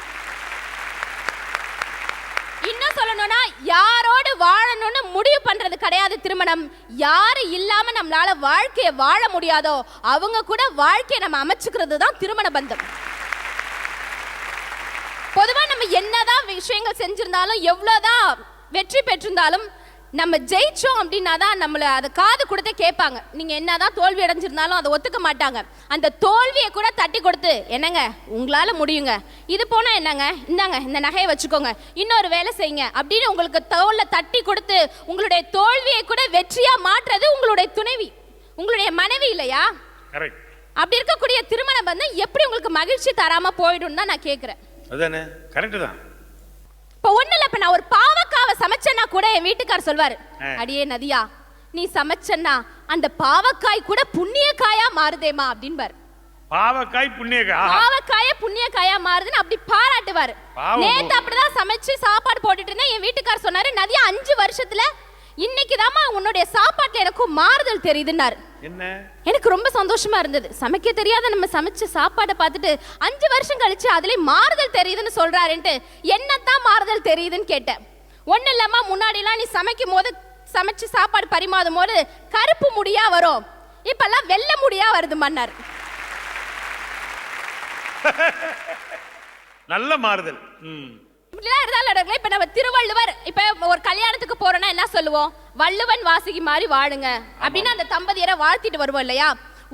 இன்னும் சொல்லணும்னா யாரோடு வாழணும்னு முடிவு பண்றது கிடையாது திருமணம். யாரு இல்லாம நம்மளால வாழ்க்கையை வாழ முடியாதோ அவங்க கூட வாழ்க்கையை நம்ம அமைச்சுக்கிறது தான் திருமண பந்தம். பொதுவா நம்ம என்னதான் விஷயங்கள் செஞ்சிருந்தாலும் எவ்வளவுதான் வெற்றி பெற்றிருந்தாலும் நம்ம ஜெயிச்சோம் அப்படின்னா தான் நம்மளை அதை காது கொடுத்து கேட்பாங்க. நீங்க என்னதான் தோல்வி அடைஞ்சிருந்தாலும் அதை ஒத்துக்க மாட்டாங்க. அந்த தோல்வியை கூட தட்டி கொடுத்து, என்னங்க உங்களால முடியுங்க, இது போனா என்னங்க, இந்தாங்க இந்த நகையை வச்சுக்கோங்க, இன்னொரு வேலை செய்யுங்க அப்படின்னு உங்களுக்கு தோல்ல தட்டி கொடுத்து உங்களுடைய தோல்வியை கூட வெற்றியா மாற்றுறது உங்களுடைய துணைவி, உங்களுடைய மனைவி இல்லையா? அப்படி இருக்கக்கூடிய திருமண பந்தம் எப்படி உங்களுக்கு மகிழ்ச்சி தராம போயிடும் தான் நான் கேட்கிறேன். அதானே, கரெக்ட் தான். இப்ப ஒண்ணு இல்ல, இப்ப நான் ஒரு பாவக்காவை சமைச்சேன்னா கூட என் வீட்டுக்கார் சொல்வாரு, அடியே நதியா நீ சமைச்சன்னா அந்த பாவக்காய் கூட புண்ணியக்காயா மாறுதேமா அப்படின்பாரு. பாவக்காய் புண்ணியக்காய், பாவக்காய புண்ணியக்காயா மாறுதுன்னு அப்படி பாராட்டுவாரு. நேத்து அப்படிதான் சமைச்சு சாப்பாடு போட்டுட்டு இருந்தேன். என் வீட்டுக்கார் சொன்னாரு, நதியா 5 வருஷத்துல இன்னைக்குதாம்மா உன்னுடைய சாப்பாட்டுல எனக்கும் மாறுதல் தெரியுதுன்னாரு. என்ன? எனக்கு ரொம்ப சந்தோஷமா இருந்தது. சமைக்க தெரியாத நம்ம சமைச்ச சாப்பாடை பார்த்துட்டு 5 வருஷம் கழிச்சு அதுல மாறுதல் தெரியுதுன்னு சொல்றாருன்ட்டு என்னத்தான் மாறுதல் தெரியுதுன்னு கேட்டேன். ஒண்ணு இல்லாம முன்னாடி எல்லாம் நீ சமைக்கும் போது சமைச்சு சாப்பாடு பரிமாறும் போது கருப்பு முடியா வரும், இப்பெல்லாம் வெள்ளை முடியா வருது மன்னர். நல்ல மாறுதல். இப்ப நம்ம திருவள்ளுவர் இப்ப ஒரு கல்யாணத்துக்கு போறோம்னா என்ன சொல்லுவோம்? வள்ளுவன் வாசுகி மாதிரி வாழுங்க அப்படின்னு அந்த தம்பதியரை வாழ்த்திட்டு வருவோம் இல்லையா?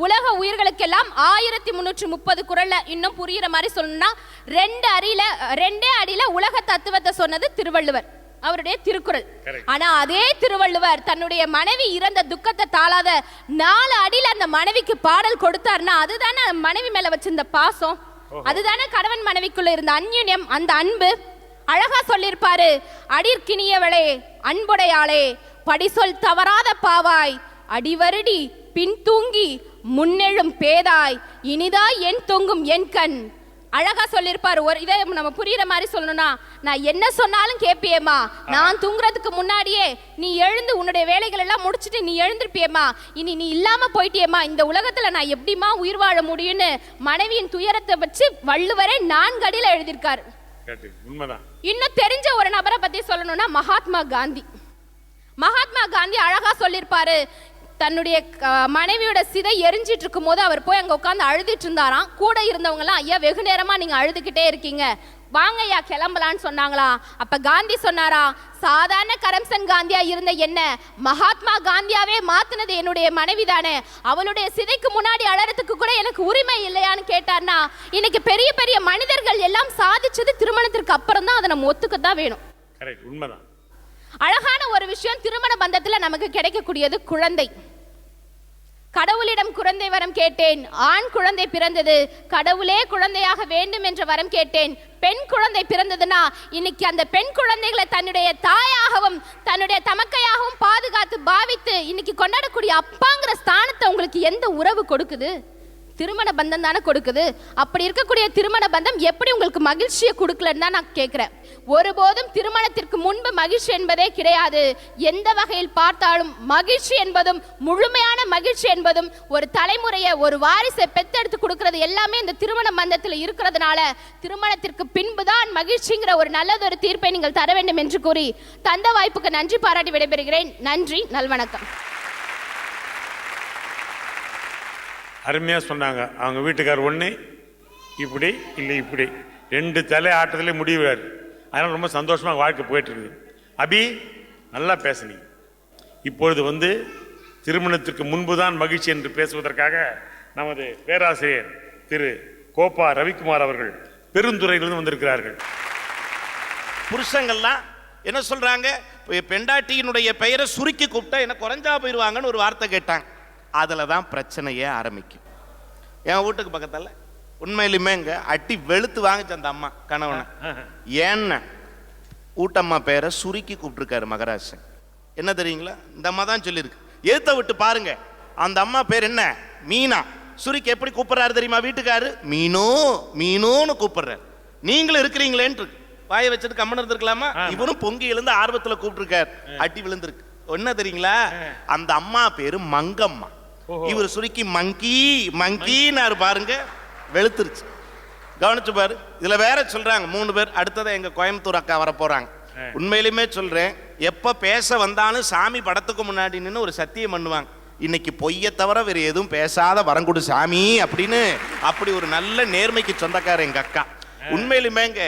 உலக உயிர்களுக்கெல்லாம் 1330 குறள்ல இன்னும் புரியுற மாதிரி சொல்லணும்னா 2 அடியில உலக தத்துவத்தை சொன்னது திருவள்ளுவர், அவருடைய திருக்குறள். ஆனா அதே திருவள்ளுவர் தன்னுடைய மனைவி இறந்த துக்கத்தை தாளாத 4 அடியில அந்த மனைவிக்கு பாடல் கொடுத்தாருன்னா அதுதானே மனைவி மேல வச்சிருந்த பாசம், அதுதானே கணவன் மனைவிக்குள்ள இருந்த அந்யோன்யம், அந்த அன்பு. அழகா சொல்லிருப்பாரு, அடிற்கினியவளே அன்புடையாளே படிசொல் தவறாத பாவாய் அடிவருடி பின் தூங்கி முன்னெழும் பேதாய் இனிதாய் என் தொங்கும் என் கண் அழகா சொல்லியிருப்பாரு. ஒரு இதை நம்ம புரியுற மாதிரி சொல்லணும்னா, நான் என்ன சொன்னாலும் கேட்பியேம்மா, நான் தூங்குறதுக்கு முன்னாடியே நீ எழுந்து உன்னுடைய வேலைகள் எல்லாம் முடிச்சுட்டு நீ எழுந்திருப்பியேம்மா, இனி நீ இல்லாம போயிட்டியேம்மா, இந்த உலகத்துல நான் எப்படிமா உயிர் வாழ முடியும்னு மனைவியின் துயரத்தை வச்சு வள்ளுவரே 4 அடியில எழுதியிருக்காரு. உண்மைதான். இன்னும் தெரிஞ்ச ஒரு நபரை பத்தி சொல்லணும்னா மகாத்மா காந்தி. மகாத்மா காந்தி அழகா சொல்லியிருப்பாரு. தன்னுடைய மனைவியோட சிதை எரிஞ்சிட்டு இருக்கும் போது அவர் போய் அங்க உட்காந்து அழுதுட்டு இருந்தாராம். கூட இருந்தவங்க எல்லாம், ஐயா வெகு நேரமா நீங்க அழுதுகிட்டே இருக்கீங்க, வாங்க ஐயா கிளம்பலான்னு சொன்னாங்களா. அப்ப காந்தி சொன்னாரா, சாதாரண கரம்சன் காந்தியா இருந்த என்ன மகாத்மா காந்தியாவே மாத்தினது என்னுடைய மனைவி தானே, அவளுடைய சிதைக்கு முன்னாடி அழறதுக்கு கூட எனக்கு உரிமை இல்லையான்னு கேட்டார்னா, இன்னைக்கு பெரிய பெரிய மனிதர்கள் எல்லாம் சாதிச்சது திருமணத்திற்கு அப்புறம் தான், அதை நம்ம ஒத்துக்கத்தான் வேணும். உண்மைதான். அழகான ஒரு விஷயம், திருமண பந்தத்துல நமக்கு கிடைக்கக்கூடியது குழந்தை. கடவுளிடம் குழந்தை வரம் கேட்டேன், ஆண் குழந்தை பிறந்தது, கடவுளே குழந்தையாக வேண்டும் என்ற வரம் கேட்டேன், பெண் குழந்தை பிறந்ததுன்னா இன்னைக்கு அந்த பெண் குழந்தைகளை தன்னுடைய தாயாகவும் தன்னுடைய தமக்கையாகவும் பாதுகாத்து பாவித்து இன்னைக்கு கொண்டாடக்கூடிய அப்பாங்கிற ஸ்தானத்தை உங்களுக்கு எந்த உறவு கொடுக்குது? திருமண பந்தம் தானே கொடுக்குது. அப்படி இருக்கக்கூடிய திருமண பந்தம் எப்படி உங்களுக்கு மகிழ்ச்சியை கொடுக்கலன்னு தான் நான் கேட்கிறேன். ஒருபோதும் திருமணத்திற்கு முன்பு மகிழ்ச்சி என்பதே கிடையாது. எந்த வகையில் பார்த்தாலும் மகிழ்ச்சி என்பதும் முழுமையான மகிழ்ச்சி என்பதும் ஒரு தலைமுறையை ஒரு வாரிசை பெத்தெடுத்து கொடுக்கிறது எல்லாமே இந்த திருமண பந்தத்தில் இருக்கிறதுனால திருமணத்திற்கு பின்புதான் மகிழ்ச்சிங்கிற ஒரு நல்லதொரு தீர்ப்பை நீங்கள் தர வேண்டும் என்று கூறி தந்த வாய்ப்புக்கு நன்றி பாராட்டி விடைபெறுகிறேன். நன்றி, நல்வணக்கம். அருமையாக சொன்னாங்க. அவங்க வீட்டுக்கார் ஒன்று இப்படி இல்லை இப்படி 2 தலை ஆட்டத்திலே முடிவார். அதனால் ரொம்ப சந்தோஷமாக வாழ்க்கை போயிட்டுருக்குது. அபி நல்லா பேசுனீங்க. இப்பொழுது திருமணத்திற்கு முன்பு தான் மகிழ்ச்சி என்று பேசுவதற்காக நமது பேராசிரியர் திரு கோப்பா ரவிக்குமார் அவர்கள் பெருந்துறையிலிருந்து வந்திருக்கிறார்கள். புருஷங்கள்லாம் என்ன சொல்கிறாங்க, பெண்டாட்டியினுடைய பெயரை சுருக்கி கூப்பிட்டா என்ன குறைஞ்சா போயிடுவாங்கன்னு ஒரு வார்த்தை கேட்டாங்க. அதில் தான் பிரச்சனையே ஆரம்பிக்கும். என் வீட்டுக்கு பக்கத்தில் உண்மையிலுமே இங்கே அட்டி வெளுத்து வாங்கிச்சு அந்த அம்மா கணவனை. ஏன்னா ஊட்டம்மா பேரை சுருக்கி கூப்பிட்டுருக்காரு மகராஜன். என்ன தெரியுங்களா, இந்த அம்மா தான் சொல்லியிருக்கு. ஏத்த விட்டு பாருங்க, அந்த அம்மா பேர் என்ன, மீனா. சுருக்கி எப்படி கூப்பிட்றாரு தெரியுமா வீட்டுக்காரு? மீனோ மீனோன்னு கூப்பிடுறாரு. நீங்களும் இருக்கிறீங்களேன்னு வாயை வச்சுட்டு கம்மன் இருந்திருக்கலாமா? இவனும் பொங்கி எழுந்து ஆர்வத்தில் கூப்பிட்டுருக்காரு, அட்டி விழுந்திருக்கு. என்ன தெரியுங்களா, அந்த அம்மா பேரு மங்கம்மா. இவர் சுருக்கி மங்கி மங்கினாரு பாருங்க, வெளுத்துருச்சு. கவனிச்சு பாரு. இதுல வேற சொல்றாங்க 3 பேர். அடுத்ததை எங்க கோயம்புத்தூர் அக்கா வர போறாங்க. உண்மையிலுமே சொல்றேன், எப்ப பேச வந்தாலும் சாமி படத்துக்கு முன்னாடி நின்று ஒரு சத்தியம் பண்ணுவாங்க, இன்னைக்கு பொய்யை தவிர வேற எதுவும் பேசாத வரங்குடு சாமி அப்படின்னு. அப்படி ஒரு நல்ல நேர்மைக்கு சொந்தக்கார எங்க அக்கா. உண்மையிலுமேங்க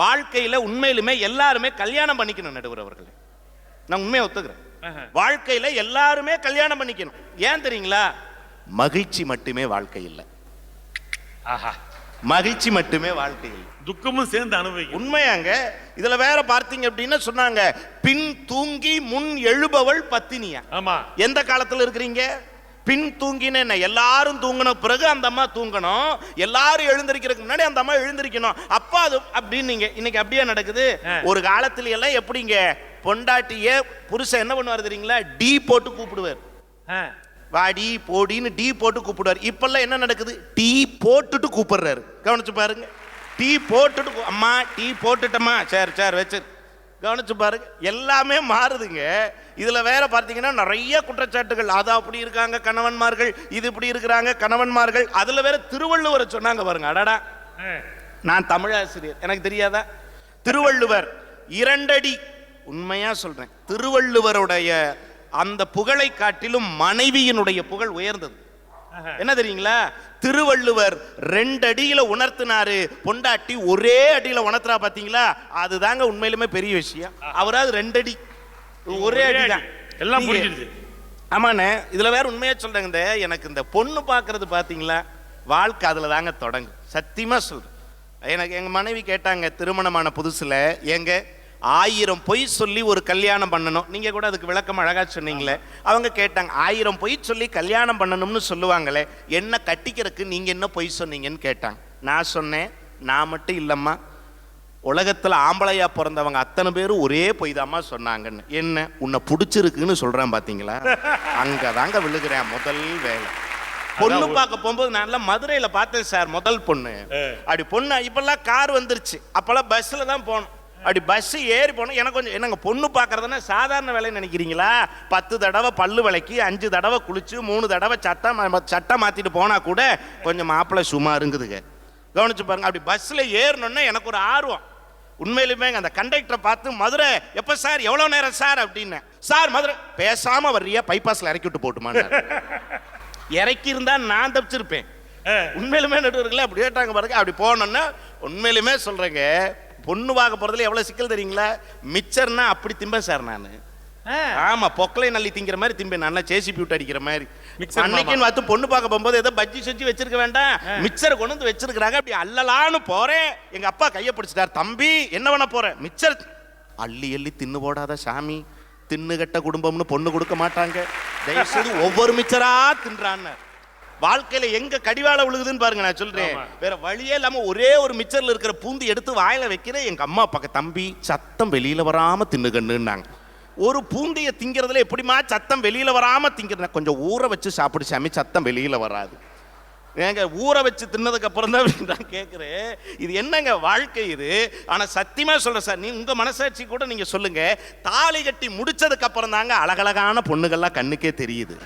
வாழ்க்கையில உண்மையிலுமே எல்லாருமே கல்யாணம் பண்ணிக்கணும். நடுவர் அவர்களே, நான் உண்மையை ஒத்துக்கிறேன். வாழ்க்கையில எல்லாருமே கல்யாணம் பண்ணிக்கணும். ஏன் தெரியுங்களா, மகிழ்ச்சி மட்டுமே வாழ்க்கை இல்லை. மகிழ்ச்சி மட்டுமே வாழ்க்கை இல்லை, துக்கமும் சேர்ந்து அனுபவிக்கும். உண்மையாங்க. இதுல வேற பார்த்தீங்க அப்படின்னா சொன்னாங்க, பின் தூங்கி முன் எழுபவள் பத்தினியா. ஆமா, எந்த காலத்துல இருக்கிறீங்க? பின் தூங்கின என்ன, எல்லாரும் தூங்கின பிறகு அந்த அம்மா தூங்கணும், எல்லாரும் எழுந்திருக்கிறதுக்கு முன்னாடி அந்த அம்மா எழுந்திருக்கணும். அப்பா அது அப்படின்னு இன்னைக்கு அப்படியே நடக்குது. ஒரு காலத்துல எல்லாம் எப்படிங்க, பொண்டாட்டிய புருஷன் என்ன பண்ணுவார் தெரியுங்களா, டீ போட்டு கூப்பிடுவார். வாடி போடின்னு டீ போட்டு கூப்பிடுவார். இப்பெல்லாம் என்ன நடக்குது, டீ போட்டுட்டு கூப்பிடுறாரு. கவனிச்சு பாருங்க, டீ போட்டுட்டு, அம்மா டீ போட்டுட்டம்மா, சரி சரி வச்சு. கவனிச்சு பாருங்க, எல்லாமே மாறுதுங்க. இதுல வேற பார்த்தீங்கன்னா நிறைய குற்றச்சாட்டுகள். அது அப்படி இருக்காங்க கணவன்மார்கள், இது இப்படி இருக்கிறாங்க கணவன்மார்கள். அதுல வேற திருவள்ளுவரை சொன்னாங்க பாருங்க. அடடா, நான் தமிழாசிரியர், எனக்கு தெரியாதா? திருவள்ளுவர் 2 அடி. உண்மையா சொல்றேன், திருவள்ளுவருடைய அந்த புகழை காட்டிலும் மனைவியினுடைய புகழ் உயர்ந்தது. என்ன தெரியுங்களா, திருவள்ளுவர் 2 அடியில உணர்த்தினாரு, பொண்டாட்டி ஒரே அடியில உணர்த்துறா. பாத்தீங்களா, அதுதாங்க உண்மையிலுமே பெரிய விஷயம். அவராது 2 அடி, ஒரே அடிதான், எல்லாம் புரிஞ்சிடுது. ஆமாண்ணே. இதுல வேற உண்மையா சொல்றேங்க, எனக்கு இந்த பொண்ணு பாக்குறது பாத்தீங்களா, வாழ்க்கை அதுல தாங்க தொடங்கும். சத்தியமா சொல்றேன். எனக்கு எங்க மனைவி கேட்டாங்க திருமணமான புதுசுல, எங்க 1000 பொய் சொல்லி ஒரு கல்யாணம் பண்ணணும். நீங்க கூட அதுக்கு விளக்கம் அழகா சொன்னீங்களே. அவங்க கேட்டாங்க, 1000 பொய் சொல்லி கல்யாணம் பண்ணணும்னு சொல்லுவாங்களே, என்ன கட்டிக்கிறதுக்கு நீங்க என்ன பொய் சொன்னீங்கன்னு கேட்டாங்க. நான் சொன்னேன், நான் மட்டும் இல்லம்மா, உலகத்துல ஆம்பளையா பிறந்தவங்க அத்தனை பேரும் ஒரே பொய் தாம்மா சொன்னாங்கன்னு. என்ன, உன்னை பிடிச்சிருக்குன்னு சொல்றேன் பாத்தீங்களா, அங்கதாங்க விழுகிறேன் முதல் வேலை. பொண்ணு பார்க்க போகும்போது நான் மதுரையில பார்த்தேன் சார் முதல் பொண்ணு. அப்படி பொண்ணு இப்பெல்லாம் கார் வந்துருச்சு, அப்பெல்லாம் பஸ்ல தான் போனோம். அப்படி பஸ் ஏறி போனோம். எனக்கு கொஞ்சம் என்னங்க பொண்ணு பார்க்கறதுன்னா சாதாரண வேலைன்னு நினைக்கிறீங்களா? 10 தடவை பல்லு விளக்கி 5 தடவை குளிச்சு 3 தடவை சட்டை மாத்திட்டு போனா கூட கொஞ்சம் மாப்பிள்ளை சும்மா இருங்குதுங்க. கவனிச்சு பாருங்க. அப்படி பஸ்ல ஏறணும்னா எனக்கு ஒரு ஆர்வம். உண்மையிலுமே அந்த கண்டக்டரை பார்த்து மதுரை எப்ப சார், எவ்வளவு நேரம் சார் அப்படின்னு. சார் மதுரை, பேசாம வர்றியா, பைபாஸ்ல இறக்கி விட்டு போட்டுமா. இறக்கி இருந்தா நான் தப்பிச்சிருப்பேன். உண்மையிலுமே நடுவர்களே அப்படி கேட்டாங்க பாருங்க. அப்படி போனோம்னா உண்மையிலுமே சொல்றேங்க, பொண்ணு பார்க்க போறதுல எவ்வளவு சிக்கல் தெரியுங்களா? மிச்சர்னா அப்படி திம்பேன் சார் நான். ஆமா, பொக்கலை நல்லி திங்கிற மாதிரி திம்பேன், நல்லா சேசிபி விட்டு அடிக்கிற மாதிரி. அன்னைக்குன்னு பார்த்து பொண்ணு பார்க்க போகும்போது ஏதோ பஜ்ஜி சொச்சி வச்சிருக்க வேண்டாம், மிச்சர் கொண்டு வந்து வச்சிருக்காங்க. அப்படி அல்லலான்னு போறேன், எங்க அப்பா கையை பிடிச்சிட்டார். தம்பி என்ன பண்ண போற? மிச்சர் அள்ளி அள்ளி தின்னு போடாத சாமி, தின்னு கட்ட குடும்பம்னு பொண்ணு கொடுக்க மாட்டாங்க, தயவுசெய்து ஒவ்வொரு மிச்சரா தின்றான்னு. வாழ்க்கையில எங்க கடிவாள விழுகுதுன்னு பாருங்க. நான் சொல்றேன், வேற வழியே இல்லாம ஒரே ஒரு மிச்சர்ல இருக்கிற பூந்து எடுத்து வாயில வைக்கிறேன். எங்க அம்மா அப்பாக்கு தம்பி சத்தம் வெளியில வராம தின்னுகண்ணுன்னாங்க. ஒரு பூந்தைய திங்கிறதுல எப்படிமா சத்தம் வெளியில வராம திங்கிறேன்? கொஞ்சம் ஊற வச்சு சாப்பிடு சாமி, சத்தம் வெளியில வராது. ஏங்க ஊற வச்சு தின்னதுக்கு அப்புறம் தான் நான் கேட்குறேன், இது என்னங்க வாழ்க்கை இது? ஆனா சத்தியமா சொல்றேன் சார், நீ உங்க மனசாட்சி கூட நீங்க சொல்லுங்க, தாலி கட்டி முடிச்சதுக்கு அப்புறம் தாங்க அழகழகான பொண்ணுகள்லாம் கண்ணுக்கே தெரியுது.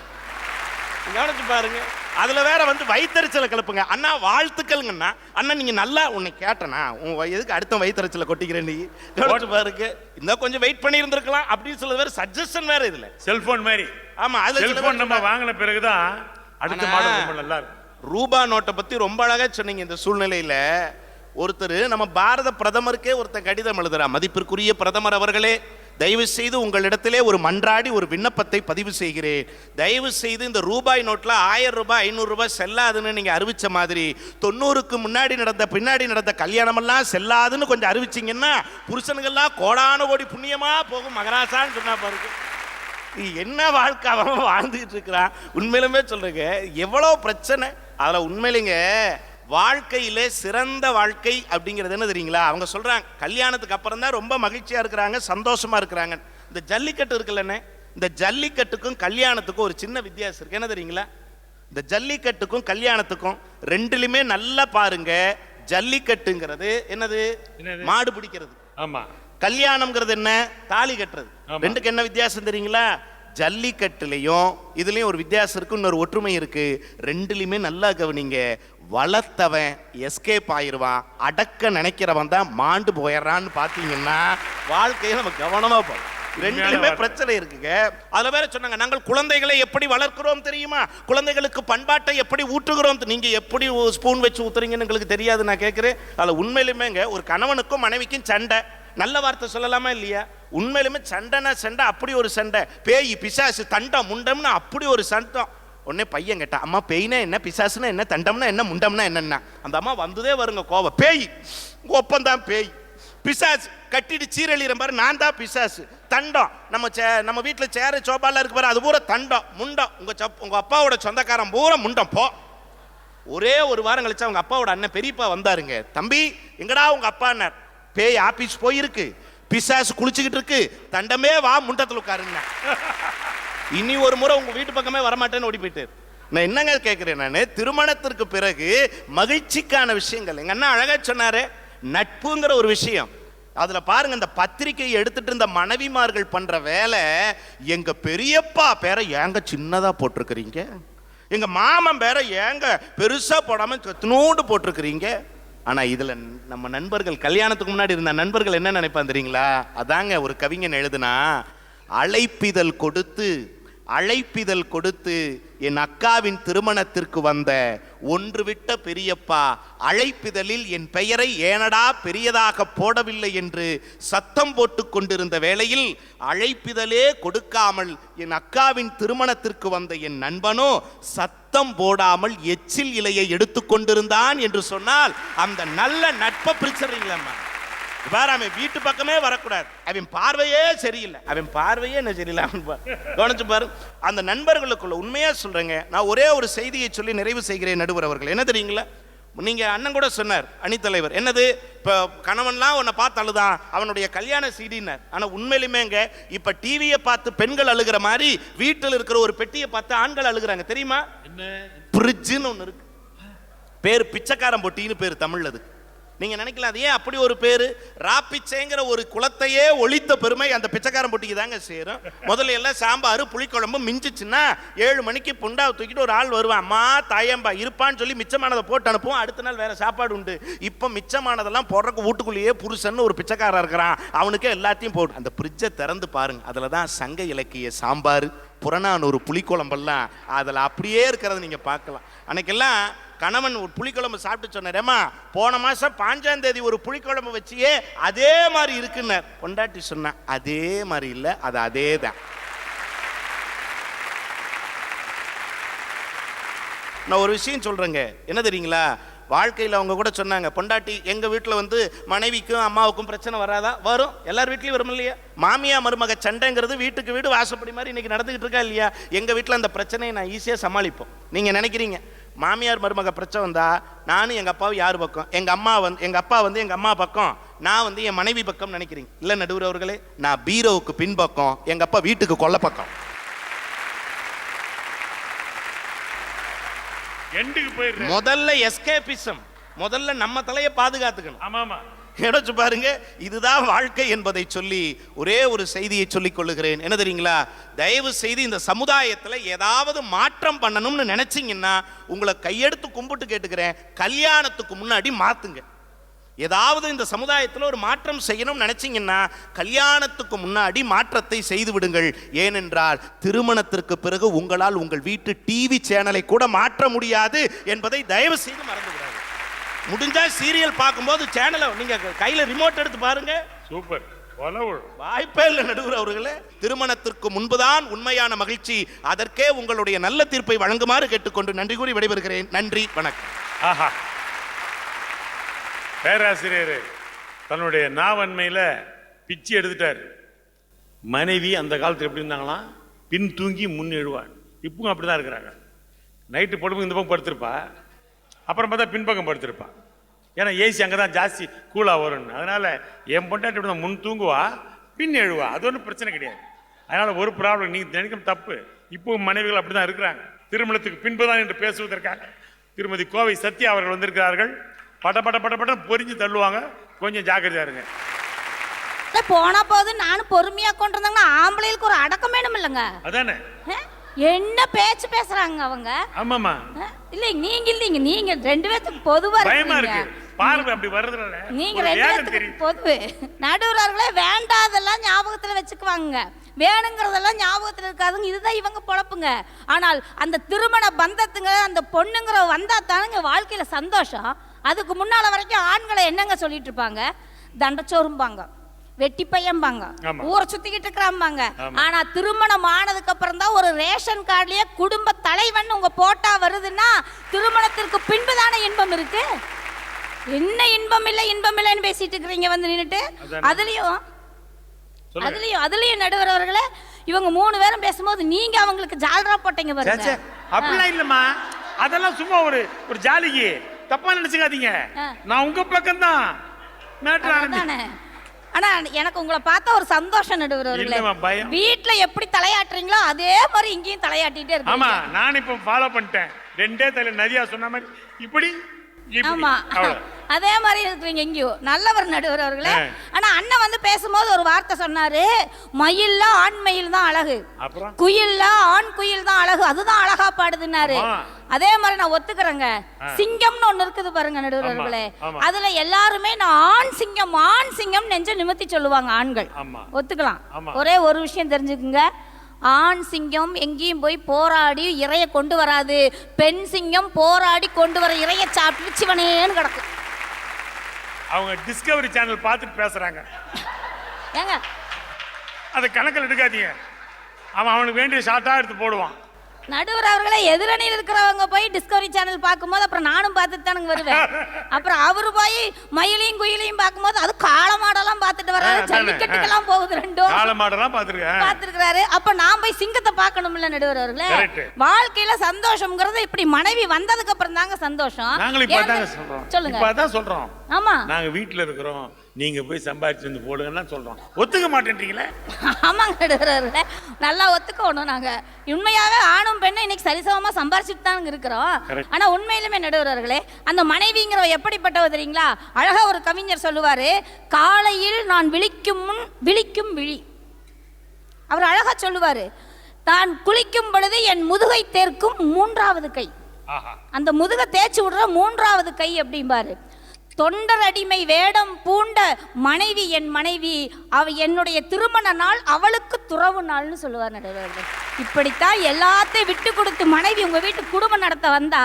கவனிச்சு பாருங்க. அதுல வேற வந்து வயிற்றுச்சலை கிளப்புங்க. அண்ணா வாழ்த்துக்கள்ங்கண்ணா. அண்ணா நீங்க நல்லா உன்னை கேட்டனா, உன் எதுக்கு அடுத்த வயிற்றுச்சலை கொட்டிக்கிறேன் நீ? கவனிச்சு பாருங்க. இன்னும் கொஞ்சம் வெயிட் பண்ணி இருந்திருக்கலாம் அப்படின்னு சொல்ல வேற சஜஷன் வேற இதுல. செல்போன் மாதிரி. ஆமா, அதுல செல்போன் நம்ம வாங்கின பிறகுதான் அடுத்த மாடல் ரொம்ப நல்லா இருக்கும். ரூபா நோட்டை பத்தி ரொம்ப அழகா சொன்னீங்க. இந்த சூழ்நிலையில ஒருத்தர் நம்ம பாரத பிரதமருக்கே ஒருத்தர் கடிதம் எழுதுறா. மதிப்பிற்குரிய பிரதமர் அவர்களே, தயவு செய்து உங்களிடத்திலே ஒரு மன்றாடி ஒரு விண்ணப்பத்தை பதிவு செய்கிறேன். தயவு செய்து இந்த ரூபாய் நோட்ல 1000 ரூபாய் 500 ரூபாய் செல்லாதுன்னு நீங்க அறிவிச்ச மாதிரி 90க்கு முன்னாடி நடந்த பின்னாடி நடந்த கல்யாணம் எல்லாம் செல்லாதுன்னு கொஞ்சம் அறிவிச்சிங்கன்னா புருஷனுங்கெல்லாம் கோடான கோடி புண்ணியமா போகும் மகராசான்னு சொன்னா பாருங்க. என்ன வாழ்க்கை அவன் வாழ்ந்துட்டு இருக்கிறான். உண்மையிலுமே சொல்றேங்க, எவ்வளவு பிரச்சனை. அதுல உண்மையிலேங்க வாழ்க்கையிலே சிறந்த வாழ்க்கை அப்படிங்கிறது என்ன தெரியுங்களா? அவங்க சொல்றாங்க கல்யாணத்துக்கு அப்புறம் தான் ரொம்ப மகிழ்ச்சியா இருக்கிறாங்க, சந்தோஷமா இருக்கிறாங்க. இந்த ஜல்லிக்கட்டு இருக்குல்லண்ணே, இந்த ஜல்லிக்கட்டுக்கும் கல்யாணத்துக்கும் ஒரு சின்ன வித்தியாசம் இருக்கு. என்ன தெரியுங்களா? இந்த ஜல்லிக்கட்டுக்கும் கல்யாணத்துக்கும் ரெண்டுலயுமே நல்லா பாருங்க. ஜல்லிக்கட்டுங்கிறது என்னது? மாடு பிடிக்கிறது. ஆமா. கல்யாணம்ங்கிறது என்ன? தாலி கட்டுறது. ரெண்டுக்கு என்ன வித்தியாசம் தெரியுங்களா? ஜல்லிக்கட்டுலையும் இதுலயும் ஒரு வித்தியாசம் இருக்கு, இன்னொரு ஒற்றுமை இருக்கு. ரெண்டுலயுமே நல்லா கவனிங்க. வளர்த்தவன் எஸ்கேப் ஆயிருவான், அடக்க நினைக்கிறவன் தான் மாண்டு போயிடறான்னு பாத்தீங்கன்னா வாழ்க்கையை நம்ம கவனமா போறோம். ரெண்டுலயுமே பிரச்சனை இருக்குங்க. அதுல வேற சொன்னாங்க, நாங்கள் குழந்தைகளை எப்படி வளர்க்கிறோம் தெரியுமா? குழந்தைகளுக்கு பண்பாட்டை எப்படி ஊற்றுகிறோம். நீங்க எப்படி ஸ்பூன் வச்சு ஊத்துறீங்கன்னு எங்களுக்கு தெரியாது. நான் கேட்கிறேன், அதுல உண்மையிலுமேங்க ஒரு கணவனுக்கும் மனைவிக்கும் சண்டை. நல்ல வார்த்தை சொல்லலாமா இல்லையா? உண்மையிலுமே சண்டைனா சண்டை, அப்படி ஒரு சண்டை. பேய் பிசாசு தண்டம் முண்டம்னு அப்படி ஒரு சண்டம். உடனே பையன் கேட்டா, அம்மா பேய்னா என்ன, பிசாசுனா என்ன, தண்டம்னா என்ன, முண்டம்னா என்னன்னா? அந்த அம்மா வந்ததே வருங்க கோவம். பேய் ஒப்பந்தான், பேய் பிசாசு கட்டிட்டு சீரழிகிற பாரு, நான் தான் பிசாசு. தண்டம் நம்ம வீட்டில் சேர சோபால இருக்கு பாரு, அது பூரா தண்டம் முண்டம். உங்க அப்பாவோட சொந்தக்காரன் பூரா முண்டம் போ. ஒரே ஒரு வாரம் கழிச்சு அவங்க அப்பாவோட அண்ணன் பெரியப்பா வந்தாருங்க. தம்பி எங்கடா உங்க அப்பான்னார். பேய் ஆபீஸ் போயிருக்கு, பிசாசு குளிச்சுக்கிட்டு இருக்கு, தண்டமே வா முண்டத்தில் உட்காருங்க. இனி ஒரு முறை உங்க வீட்டு பக்கமே வரமாட்டேன்னு ஓடி போயிட்டு. நான் என்னங்க கேட்கிறேன், நான் திருமணத்திற்கு பிறகு மகிழ்ச்சிக்கான விஷயங்கள் எங்க அண்ணா அழகா சொன்னாரு. நட்புங்கிற ஒரு விஷயம். அதுல பாருங்க, இந்த பத்திரிகையை எடுத்துட்டு இந்த மனைவிமார்கள் பண்ற வேலை. எங்க பெரியப்பா பேரை ஏங்க சின்னதா போட்டிருக்கிறீங்க, எங்க மாமன் பேரை ஏங்க பெருசா போடாம நோண்டு போட்டிருக்கிறீங்க. ஆனா இதுல நம்ம நண்பர்கள், கல்யாணத்துக்கு முன்னாடி இருந்த நண்பர்கள் என்ன நினைப்பான் தெரியுங்களா? அதாங்க ஒரு கவிஞன் எழுதுனா, அழைப்பிதழ் கொடுத்து என் அக்காவின் திருமணத்திற்கு வந்த ஒன்று விட்ட பெரியப்பா அழைப்பிதழில் என் பெயரை ஏனடா பெரியதாக போடவில்லை என்று சத்தம் போட்டு கொண்டிருந்த வேளையில் அழைப்பிதழே கொடுக்காமல் என் அக்காவின் திருமணத்திற்கு வந்த என் நண்பனோ சத்தம் போடாமல் எச்சில் இலையை எடுத்துக்கொண்டிருந்தான் என்று சொன்னால் அந்த நல்ல நட்பை பிரிச்சுறீங்களா? அவன் வீட்டு பக்கமே வரக்கூடாது, அவன் பார்வையே சரியில்லை, அவன் பார்வையே என்ன சரியில்லை. கவனிச்சு பாரு. அந்த நண்பர்களுக்குள்ள உண்மையா சொல்றேங்க, நான் ஒரே ஒரு செய்தியை சொல்லி நிறைவு செய்கிறேன் நடுவர் அவர்கள். என்ன தெரியுங்களா? நீங்க அண்ணன் கூட சொன்னார், அணித்தலைவர், என்னது இப்போ கணவன்லாம் உன்னை பார்த்து அழுதான், அவனுடைய கல்யாண சீடினார். ஆனா உண்மையிலுமேங்க இப்ப டிவியை பார்த்து பெண்கள் அழுகிற மாதிரி வீட்டில் இருக்கிற ஒரு பெட்டியை பார்த்து ஆண்கள் அழுகிறாங்க தெரியுமா? பிரிட்ஜுன்னு ஒன்று இருக்கு. பேர் பிச்சைக்காரன் பொட்டின்னு பேர் தமிழ்ல. அது நீங்க நினைக்கலாம் அது ஏன் அப்படி ஒரு பேரு. ராப்பிச்சைங்கிற ஒரு குலத்தையே ஒழித்த பெருமை அந்த பிச்சைக்காரன் பொட்டிக்கு தாங்க சேரும். முதல்ல எல்லாம் சாம்பார் புளிக்குழம்பு மிஞ்சிச்சுன்னா 7 மணிக்கு புண்டாவை தூக்கிட்டு ஒரு ஆள் வருவான். அம்மா தாயம்பா இருப்பான்னு சொல்லி மிச்சமானதை போட்டு அனுப்புவோம். அடுத்த நாள் வேற சாப்பாடு உண்டு. இப்போ மிச்சமானதெல்லாம் போடுறக்கு வீட்டுக்குள்ளேயே புருஷன் ஒரு பிச்சைக்காரன் இருக்கிறான். அவனுக்கே எல்லாத்தையும் போட்டு அந்த பிரிட்ஜை திறந்து பாருங்க. அதில் தான் சங்க இலக்கிய சாம்பார் புறநானூறு புளிக்குழம்பெல்லாம் அதில் அப்படியே இருக்கிறத நீங்க பார்க்கலாம். அன்னைக்கெல்லாம் கணவன் ஒரு புளிக்குழம்பு சாப்பிட்டு சொன்னாரேம்மா போன மாசம் 5ஆம் தேதி ஒரு புளிக்குழம்பு வச்சியே அதே மாதிரி இருக்குன்னார். பொண்டாட்டி சொன்ன அதே மாதிரி இல்லை, அது அதே தான். நான் ஒரு விஷயம் சொல்றேங்க, என்ன தெரியுங்களா, வாழ்க்கையில் அவங்க கூட சொன்னாங்க, பொண்டாட்டி எங்கள் வீட்டில் வந்து மனைவிக்கும் அம்மாவுக்கும் பிரச்சனை வராதா? வரும், எல்லார் வீட்லையும் வரும் இல்லையா? மாமியா மருமக சண்டைங்கிறது வீட்டுக்கு வீடு வாசப்படி மாதிரி இன்னைக்கு நடந்துக்கிட்டு இருக்கா இல்லையா? எங்கள் வீட்டில் அந்த பிரச்சனையை நான் ஈஸியாக சமாளிப்போம். நீங்கள் நினைக்கிறீங்க மாமியார் மருமக பிரச்சனை வந்தா நானும் எங்கள் அப்பாவும் யார் பக்கம்? எங்கள் அப்பா வந்து எங்கள் அம்மா பக்கம், நான் வந்து என் மனைவி பக்கம் நினைக்கிறீங்க. இல்லை நடுவர் அவர்களே, நான் பீரோவுக்கு பின்பக்கம், எங்கள் அப்பா வீட்டுக்கு கொல்ல பக்கம். முதல்ல எஸ்கேபிசம், முதல்ல நம்ம தலையை பாதுகாத்துக்கணும். ஆமாமா, எடுத்து பாருங்க. இதுதான் வாழ்க்கை என்பதை சொல்லி ஒரே ஒரு செய்தியை சொல்லிக் கொள்ளுகிறேன். என்ன தெரியுங்களா, தயவு செய்து இந்த சமுதாயத்தில் ஏதாவது மாற்றம் பண்ணணும்னு நினைச்சீங்கன்னா உங்களை கையெடுத்து கும்பிட்டு கேட்டுக்கிறேன், கல்யாணத்துக்கு முன்னாடி மாத்துங்க. ஏதாவது இந்த சமுதாயத்தில் ஒரு மாற்றம் செய்யணும் நினைச்சீங்கன்னா கல்யாணத்துக்கு முன்னாடி மாற்றத்தை செய்து விடுங்கள். ஏனென்றால் திருமணத்திற்கு பிறகு உங்களால் உங்கள் வீட்டு டிவி சேனலை கூட மாற்ற முடியாது என்பதை தயவு செய்து மறந்து விடாது. முடிஞ்சா சீரியல் பார்க்கும்போது சேனலை நீங்க கையில ரிமோட் எடுத்து பாருங்க. சூப்பர், வாய்ப்பே இல்லை நடுவர் அவர்களே. திருமணத்திற்கு முன்புதான் உண்மையான மகிழ்ச்சி. அதற்கே உங்களுடைய நல்ல தீர்ப்பை வழங்குமாறு கேட்டுக்கொண்டு நன்றி கூறி விடைபெறுகிறேன். நன்றி, வணக்கம். ஆஹா, பேராசிரியர் தன்னுடைய நாவன்மையில் பிச்சு எடுத்துட்டார். மனைவி அந்த காலத்தில் எப்படி இருந்தாங்களாம், பின் தூங்கி முன் எழுவாள். இப்பவும் அப்படி தான் இருக்கிறாங்க. நைட்டு படுப்பு இந்த பக்கம் படுத்திருப்பா, அப்புறம் பார்த்தா பின்பக்கம் படுத்திருப்பா. ஏன்னா ஏசி அங்கே தான் ஜாஸ்தி கூலாக வரும்னு. அதனால் என் பொண்டாட்டி இப்படி தான் முன் தூங்குவா, பின் எழுவா. அது ஒன்றும் பிரச்சனை கிடையாது. அதனால் ஒரு ப்ராப்ளம் நீங்கள் நினைக்கும் தப்பு. இப்போ மனைவிகள் அப்படி தான் இருக்கிறாங்க. திருமணத்துக்கு பின்பு தான் என்று பேசுவதற்காக திருமதி கோவை சத்யா அவர்கள் வந்திருக்கிறார்கள். பட பட பட பட பொறிஞ்சு தள்ளுவாங்க, கொஞ்சம் ஜாக்கிரதையா இருங்க. போனா போது நானும் பொறுமையா கொண்டு வந்தாங்கன்னா ஆம்பளைகளுக்கு ஒரு அடக்கம் வேணும் இல்லைங்க? அதானே என்ன பேச்சு பேசுறாங்க அவங்க. ஆமாமா, இல்லைங்க நீங்க ரெண்டு பேத்துக்கு பொதுவா இருக்கு. பார்வை அப்படி வருதுல, நீங்க ரெண்டு பேத்துக்கு பொதுவு. நடுவர்களே வேண்டாதெல்லாம் ஞாபகத்துல வச்சுக்குவாங்க, வேணுங்கிறதெல்லாம் ஞாபகத்துல இருக்காதுங்க. இதுதான் இவங்க பொழப்புங்க. ஆனால் அந்த திருமண பந்தத்துங்க அந்த பொண்ணுங்கிற வந்தா தானுங்க வாழ்க்கையில சந்தோஷம். அதுக்கு முன்னால வரைக்கும் ஆண்களை என்னங்க சொல்லிட்டு இருப்பாங்க, தண்டச்சோறும்பாங்க, வெட்டி பையம்பாங்க, ஊரை சுத்திக்கிட்டு இருக்கிறாம்பாங்க. ஆனா திருமணம் ஆனதுக்கு அப்புறம் தான் ஒரு ரேஷன் கார்டுலயே குடும்ப தலைவன் உங்க போட்டா வருதுன்னா திருமணத்திற்கு பின்பு தானே இன்பம் இருக்கு. என்ன இன்பம் இல்லைன்னு பேசிட்டு இருக்கிறீங்க வந்து நின்னுட்டு. அதுலயும் நடுவர் அவர்களே, இவங்க 3 பேரும் பேசும்போது நீங்க அவங்களுக்கு ஜால்ரா போட்டீங்க பாருங்க. அப்படிலாம் இல்லம்மா, அதெல்லாம் சும்மா ஒரு ஜாலிக்கு, தப்பா நினைச்சுக்காதீங்க. நான் உங்க பக்கம் தான். ஆனா எனக்கு உங்களை பார்த்தா ஒரு சந்தோஷம் நடுவர் அவர்களே. வீட்டுல எப்படி தலையாட்டுறீங்களோ அதே மாதிரி இங்கேயும் தலையாட்டிட்டே இருக்கு. ஆமா, நான் இப்ப ஃபாலோ பண்ணிட்டேன். 2 தலை நதியா சொன்ன மாதிரி இப்படி. ஆமா, அதே மாதிரி இருக்கிறீங்க இங்கேயும். நல்லவர் நடுவர் அவர்களே. ஆனா அண்ணன் வந்து பேசும்போது ஒரு வார்த்தை சொன்னாரு, மயில்ல ஆண் மயில் தான் அழகு, குயில்ல ஆண் குயில் தான் அழகு, அதுதான் அழகா பாடுதுன்னாரு. அதே மாதிரி நான் ஒத்துக்கிறேங்க. சிங்கம்னு ஒண்ணு இருக்குது பாருங்க நடுவர் அவர்களே, அதுல எல்லாருமே நான் ஆண் சிங்கம் நெஞ்ச நிமித்தி சொல்லுவாங்க ஆண்கள். ஒத்துக்கலாம். ஒரே ஒரு விஷயம் தெரிஞ்சுக்குங்க, ஆண் சிங்கம் எங்கேயும் போய் போராடி இறைய கொண்டு வராது. பெண் சிங்கம் போராடி கொண்டு வர இறைய சாப்பிட்டு சிவனேன்னு கிடக்கும். அவங்க டிஸ்கவரி சேனல் பார்த்துட்டு பேசுறாங்க. ஏங்க அதை கணக்கில் எடுக்காதீங்க. அவனுக்கு வேண்டிய ஷார்ட்டா எடுத்து போடுவான். நடுவர் அவர்களே, எதிரணியில் இருக்கிறவங்க போய் டிஸ்கவரி சேனல் பார்க்கும்போது அப்புறம் நானும் பார்த்துட்டு தானுங்க வருவேன். அப்புறம் அவரு போய் மயிலையும் குயிலையும் பார்க்கும்போது அது காளமாடெல்லாம் பார்த்துட்டு வர்றாரு, ஜல்லிக்கட்டுக்கெல்லாம் போகுது, ரெண்டும் காளமாடெல்லாம் பார்த்துருக்காரு. அப்ப நான் போய் சிங்கத்தை பார்க்கணும்ல நடுவர் அவர்களே. வாழ்க்கையில சந்தோஷம்ங்கிறது இப்படி மனைவி வந்ததுக்கு அப்புறம் தாங்க சந்தோஷம். சொல்லுங்க. சொல்றோம். ஆமா, நாங்க வீட்டுல இருக்கிறோம், நீங்க போய் சம்பாதிச்சு வந்து போடுங்கன்னா சொல்றோம். ஒத்துக்க மாட்டேன்றீங்களே? ஆமாங்க நடுவர்களே, நல்லா ஒத்துக்கணும். நாங்கள் உண்மையாகவே ஆணும் பெண்ணும் இன்னைக்கு சரிசமமாக சம்பாரிச்சுட்டு தான் இருக்கிறோம். ஆனால் உண்மையிலுமே நடுவர்களே, அந்த மனைவிங்கிற எப்படிப்பட்டவ தெரியுங்களா? அழகா ஒரு கவிஞர் சொல்லுவார், காலையில் நான் விழிக்கும் முன் விழிக்கும் விழி. அவர் அழகா சொல்லுவார், தான் குளிக்கும் பொழுது என் முதுகை தேர்க்கும் மூன்றாவது கை. அந்த முதுகை தேய்ச்சி விடுற மூன்றாவது கை அப்படிம்பாரு. தொண்டர் அடிமை வேடம் பூண்ட மனைவி என் மனைவி, அவ என்னுடைய திருமண நாள் அவளுக்கு துறவு நாள்னு சொல்லுவார் நடுவர்கள். இப்படித்தான் எல்லாத்தையும் விட்டு கொடுத்து மனைவி உங்க வீட்டுக்கு குடும்பம் நடத்த வந்தா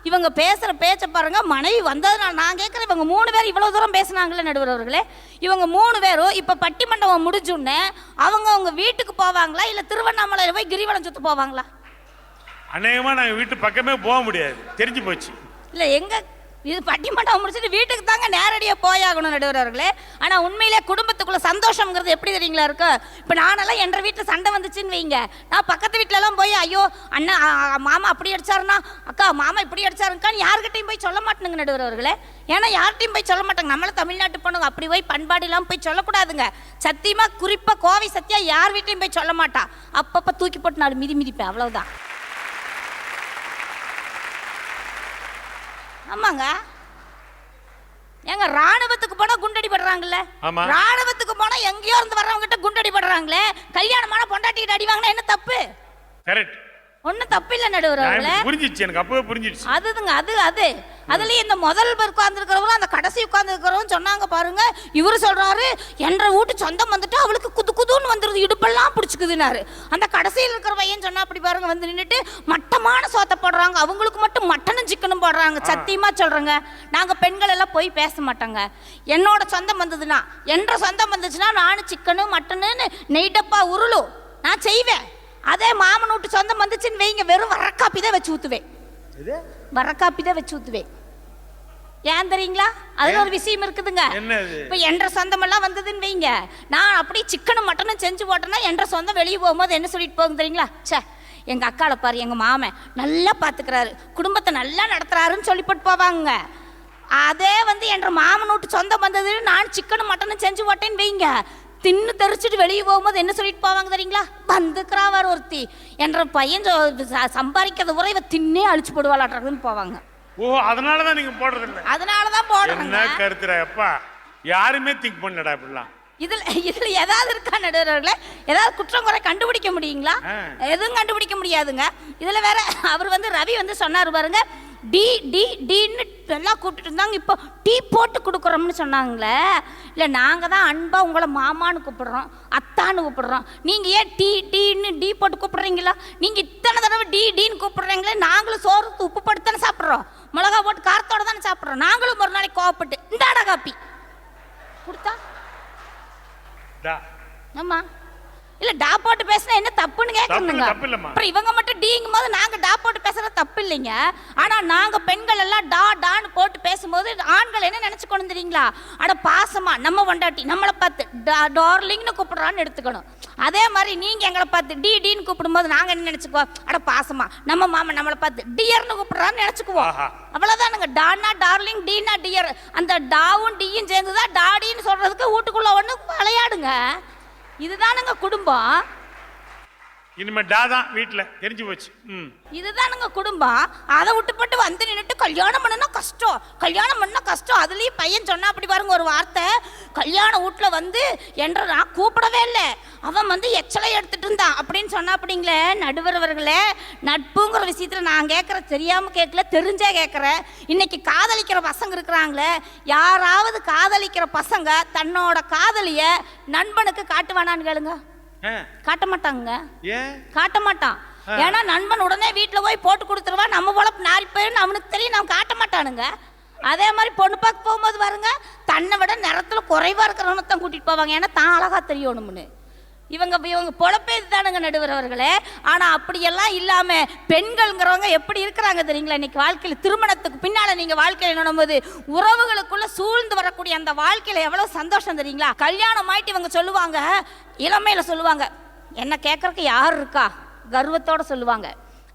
இவங்க பேசுற பேச்ச பாருங்க. மனைவி வந்ததுனால நான் கேட்குறேன், இவங்க 3 பேர் இவ்வளவு தூரம் பேசினாங்களே நடுவர்களே, இவங்க 3 பேரும் இப்ப பட்டிமண்டபம் முடிஞ்சுன்னு அவங்க வீட்டுக்கு போவாங்களா இல்ல திருவண்ணாமலையில போய் கிரிவலம் சுத்த போவாங்களா? அநேகமா நாங்க வீட்டு பக்கமே போக முடியாது, தெரிஞ்சு போச்சு. இல்ல எங்க இது பட்டிமன்றம் முடிச்சுட்டு வீட்டுக்கு தாங்க நேரடியாக போயாகணும் நடுவர்களே. ஆனால் உண்மையிலே குடும்பத்துக்குள்ள சந்தோஷங்கிறது எப்படி தெரியுங்களா இருக்கு? இப்போ நானெல்லாம் என்ற வீட்டில் சண்டை வந்துச்சுன்னு வைங்க, நான் பக்கத்து வீட்டிலலாம் போய் ஐயோ அண்ணா மாமா அப்படி அடிச்சாருன்னா, அக்கா மாமா இப்படி அடிச்சாருக்கான்னு யாருக்கிட்டையும் போய் சொல்ல மாட்டேங்க நடுவர்களே. ஏன்னா யார்கிட்டையும் போய் சொல்ல மாட்டாங்க. நம்மள தமிழ்நாட்டு பொண்ணுங்க அப்படி போய் பண்பாடுலாம் போய் சொல்லக்கூடாதுங்க. சத்தியமாக குறிப்பாக கோவை சத்தியா யார் வீட்டையும் போய் சொல்ல மாட்டா. அப்பப்போ தூக்கி போட்டு 4 மிதிப்பேன், அவ்வளவுதான். ஆமாங்க. ஏங்க ராணுவத்துக்கு போனா குண்டடி படுறாங்கல்ல, ராணுவத்துக்கு போனா எங்கேயோ இருந்து வர்றவங்க கிட்ட குண்டடி படுறாங்களே, கல்யாணமான பொண்டாட்டிக்கிட்ட அடி வாங்கினா என்ன தப்பு? கரெக்ட், ஒன்றும் தப்பு இல்லை நடுவர்களே. புரிஞ்சிச்சு, எனக்கு அப்பவே புரிஞ்சிச்சு. அதுங்க அது அதுலயும் இந்த முதல் உட்கார்ந்து இருக்கிறவங்க அந்த கடைசி உட்கார்ந்து இருக்கிறவங்க சொன்னாங்க பாருங்க. இவரு சொல்றாரு, என்ற வீட்டு சொந்தம் வந்துட்டு அவளுக்கு குது குதுன்னு வந்துருது, இடுப்பெல்லாம் பிடிச்சிக்குதுனாரு. அந்த கடைசியில் இருக்கிற பையன் சொன்னா அப்படி பாருங்க, வந்து நின்றுட்டு மட்டமான சோத்தை போடுறாங்க, அவங்களுக்கு மட்டும் மட்டனும் சிக்கனும் போடுறாங்க. சத்தியமா சொல்றேங்க, நாங்க பெண்கள் எல்லாம் போய் பேச மாட்டாங்க. என்னோட சொந்தம் வந்ததுன்னா, என்ற சொந்தம் வந்துச்சுன்னா நானும் சிக்கனு மட்டனுன்னு நெய்டப்பா உருளும் நான் செய்வேன். அதே மாமன் வீட்டு சொந்தம் வந்துச்சுன்னு வைங்க, வெறும் வரக்காப்பி தான் வச்சு ஊத்துவேன், வரக்காப்பி தான் வச்சு ஊத்துவேன். ஏன் தெரியுங்களா? அதுல ஒரு விஷயம் இருக்குதுங்க. இப்ப என்ற சொந்தம் எல்லாம் வந்ததுன்னு வைங்க, நான் அப்படியே சிக்கனும் மட்டனும் செஞ்சு போட்டேன்னா என்ற சொந்தம் வெளியே போகும்போது என்ன சொல்லிட்டு போகும் தெரியுங்களா? சே எங்க அக்கால பாரு, எங்க மாமன் நல்லா பாத்துக்கிறாரு, குடும்பத்தை நல்லா நடத்துறாருன்னு சொல்லி போட்டு போவாங்க. அதே வந்து என்ற மாமன் வீட்டு சொந்தம் வந்ததுன்னு நான் சிக்கனும் மட்டனும் செஞ்சு போட்டேன்னு வைங்க, தின்னு தெரிச்சுட்டு வெளியே போகும்போது என்ன சொல்லிட்டு போவாங்க தெரியுங்களா? வந்துக்கிறாவார் ஒருத்தி, என்ற பையன் சம்பாதிக்கிறத உரை இவ தின்னே அழிச்சு போடுவாளாட்டுறதுன்னு போவாங்க. ஓ, அதனாலதான் நீங்க போடுறது இல்லை? அதனாலதான் போடுறேன். என்ன கருத்துற அப்பா, யாருமே திங்க் பண்ணடா இப்படிலாம். இதுல ஏதாவது இருக்கா நடுவர்களே? ஏதாவது குற்றம் குறை கண்டுபிடிக்க முடியுங்களா? எதுவும் கண்டுபிடிக்க முடியாதுங்க. இதுல வேற அவர் வந்து ரவி வந்து சொன்னாரு பாருங்க, டி டி டின்னு எல்லாம் கூப்பிட்டு இருந்தாங்க, இப்போ டீ போட்டு கொடுக்குறோம்னு சொன்னாங்களே. இல்லை நாங்கள் தான் அன்பா உங்களை மாமான்னு கூப்பிடுறோம், அத்தான்னு கூப்பிடுறோம், நீங்கள் ஏன் டீ டீன்னு டீ போட்டு கூப்பிடுறீங்களா? நீங்கள் இத்தனை தடவை டி டின்னு கூப்பிடுறீங்களே, நாங்களும் சோறு உப்பு போட்டு தானே சாப்பிட்றோம், மிளகா போட்டு காரத்தோடு தானே சாப்பிட்றோம், நாங்களும் ஒரு நாளைக்கு கோவப்பட்டு இந்தாடா காப்பி கொடுத்தா. ஆமா இல்ல டா போட்டு பேசினா என்ன தப்புன்னு கேட்கணுங்க. அப்புறம் இவங்க மட்டும் டீங்கும் போது நாங்க டா போட்டு பேசுறது தப்பு இல்லைங்க. ஆனா நாங்க பெண்கள் எல்லாம் டா டான்னு போட்டு பேசும்போது ஆண்கள் என்ன நினைச்சுக்கணும் தெரியுங்களா? அட பாசமா நம்ம பொண்டாட்டி நம்மளை பார்த்து டார்லிங்னு கூப்பிடுறான்னு எடுத்துக்கணும். அதே மாதிரி நீங்க எங்களை பார்த்து டி டின்னு கூப்பிடும்போது நாங்க என்ன நினைச்சுக்குவோம்? அட பாசமா நம்ம மாமா நம்மளை பார்த்து டியர்னு கூப்பிடுறான்னு நினைச்சுக்குவோம். அவ்வளவுதானுங்க. டானா டார்லிங், டீனா டியர். அந்த டாவும் டியும் சேர்ந்துதான் டாடின்னு சொல்றதுக்கு வீட்டுக்குள்ள ஒண்ணு விளையாடுங்க. இதுதானுங்க குடும்பம். இனிமே டாதான் வீட்டுல தெரிஞ்சு போச்சு. இதுதானுங்க குடும்பம். அதை விட்டுப்பட்டு வந்து நின்றுட்டு கல்யாணம் பண்ணனா கஷ்டம், கல்யாணம் பண்ணா கஷ்டம். அதுலயும் பையன் சொன்னா அப்படி பாருங்க ஒரு வார்த்தை, கல்யாண வீட்டுல வந்து என்ற நான் கூப்பிடவே இல்லை, அவன் வந்து எச்சலை எடுத்துட்டு இருந்தான் அப்படின்னு சொன்னா அப்படிங்களே. நடுவரவர்களே, நட்புங்கிற விஷயத்துல நான் கேட்கற தெரியாம கேட்கல, தெரிஞ்சே கேட்கறேன். இன்னைக்கு காதலிக்கிற பசங்க இருக்கிறாங்களே, யாராவது காதலிக்கிற பசங்க தன்னோட காதலிய நண்பனுக்கு காட்டுவானான்னு கேளுங்க. காட்ட மாட்டாங்க, காட்ட மாட்டான். ஏன்னா நண்பன் உடனே வீட்டுல போய் போட்டு கொடுத்துருவா, நம்ம போல நாரி போயிருந்து அவனுக்கு தெரியும், நம்ம காட்ட மாட்டானுங்க. அதே மாதிரி பொண்ணு பார்க்க போகும்போது பாருங்க, தன்னை விட நிறத்துல குறைவா இருக்கிறவனை தான் கூட்டிட்டு போவாங்க, ஏன்னா தான் அழகா தெரியணும்னு. இவங்க பொழப்பே இதுதானுங்க நடுவரவர்களே. ஆனா அப்படியெல்லாம் இல்லாம பெண்கள்ங்கிறவங்க எப்படி இருக்கிறாங்க தெரியுங்களா? இன்னைக்கு வாழ்க்கையில திருமணத்துக்கு பின்னால நீங்க வாழ்க்கையில நுழையும்போது உறவுகளுக்குள்ள சூழ்ந்து வரக்கூடிய அந்த வாழ்க்கையில எவ்வளவு சந்தோஷம் தெரியுங்களா? கல்யாணம் ஆயிட்டு இவங்க சொல்லுவாங்க, இளமையில சொல்லுவாங்க, என்ன கேட்கறதுக்கு யார் இருக்கா, கர்வத்தோட சொல்லுவாங்க.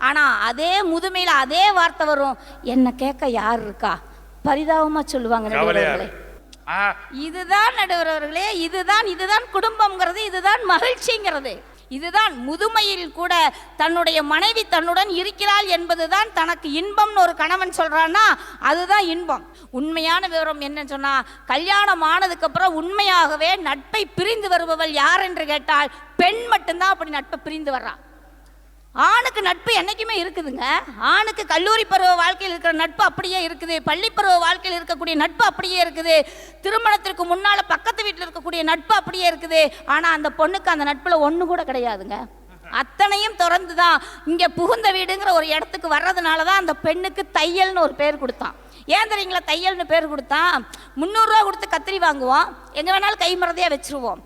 ஆனா அதே முதுமையில அதே வார்த்தை வரும், என்ன கேட்க யார் இருக்கா, பரிதாபமா சொல்லுவாங்க நடுவரவர்களே. இதுதான் நடுவர் அவர்களே, இதுதான் குடும்பம்ங்கிறது, இதுதான் மகிழ்ச்சிங்கிறது. இதுதான் முதுமையில் கூட தன்னுடைய மனைவி தன்னுடன் இருக்கிறாள் என்பதுதான் தனக்கு இன்பம்னு ஒரு கணவன் சொல்றான்னா அதுதான் இன்பம். உண்மையான விவரம் என்னன்னு சொன்னா, கல்யாணம் ஆனதுக்கு அப்புறம் உண்மையாகவே நட்பை பிரிந்து வருபவள் யார் என்று கேட்டால் பெண் மட்டும்தான் அப்படி நட்பை பிரிந்து வர்றா. ஆணுக்கு நட்பு என்னைக்குமே இருக்குதுங்க. ஆணுக்கு கல்லூரி பருவ வாழ்க்கையில் இருக்கிற நட்பு அப்படியே இருக்குது, பள்ளி பருவ வாழ்க்கையில் இருக்கக்கூடிய நட்பு அப்படியே இருக்குது, திருமணத்திற்கு முன்னால பக்கத்து வீட்டில் இருக்கக்கூடிய நட்பு அப்படியே இருக்குது. ஆனா அந்த பொண்ணுக்கு அந்த நட்புல ஒண்ணு கூட கிடையாதுங்க. அத்தனையும் திறந்து தான் இங்க புகுந்த வீடுங்கிற ஒரு இடத்துக்கு வர்றதுனால தான் அந்த பெண்ணுக்கு தையல்னு ஒரு பேர் கொடுத்தான். ஏன் தெரியுங்களா தையல்னு பேர் கொடுத்தான்? 300 ரூபா கொடுத்து கத்திரி வாங்குவோம், எங்க வேணாலும் கை மறதியா வச்சிருவோம்.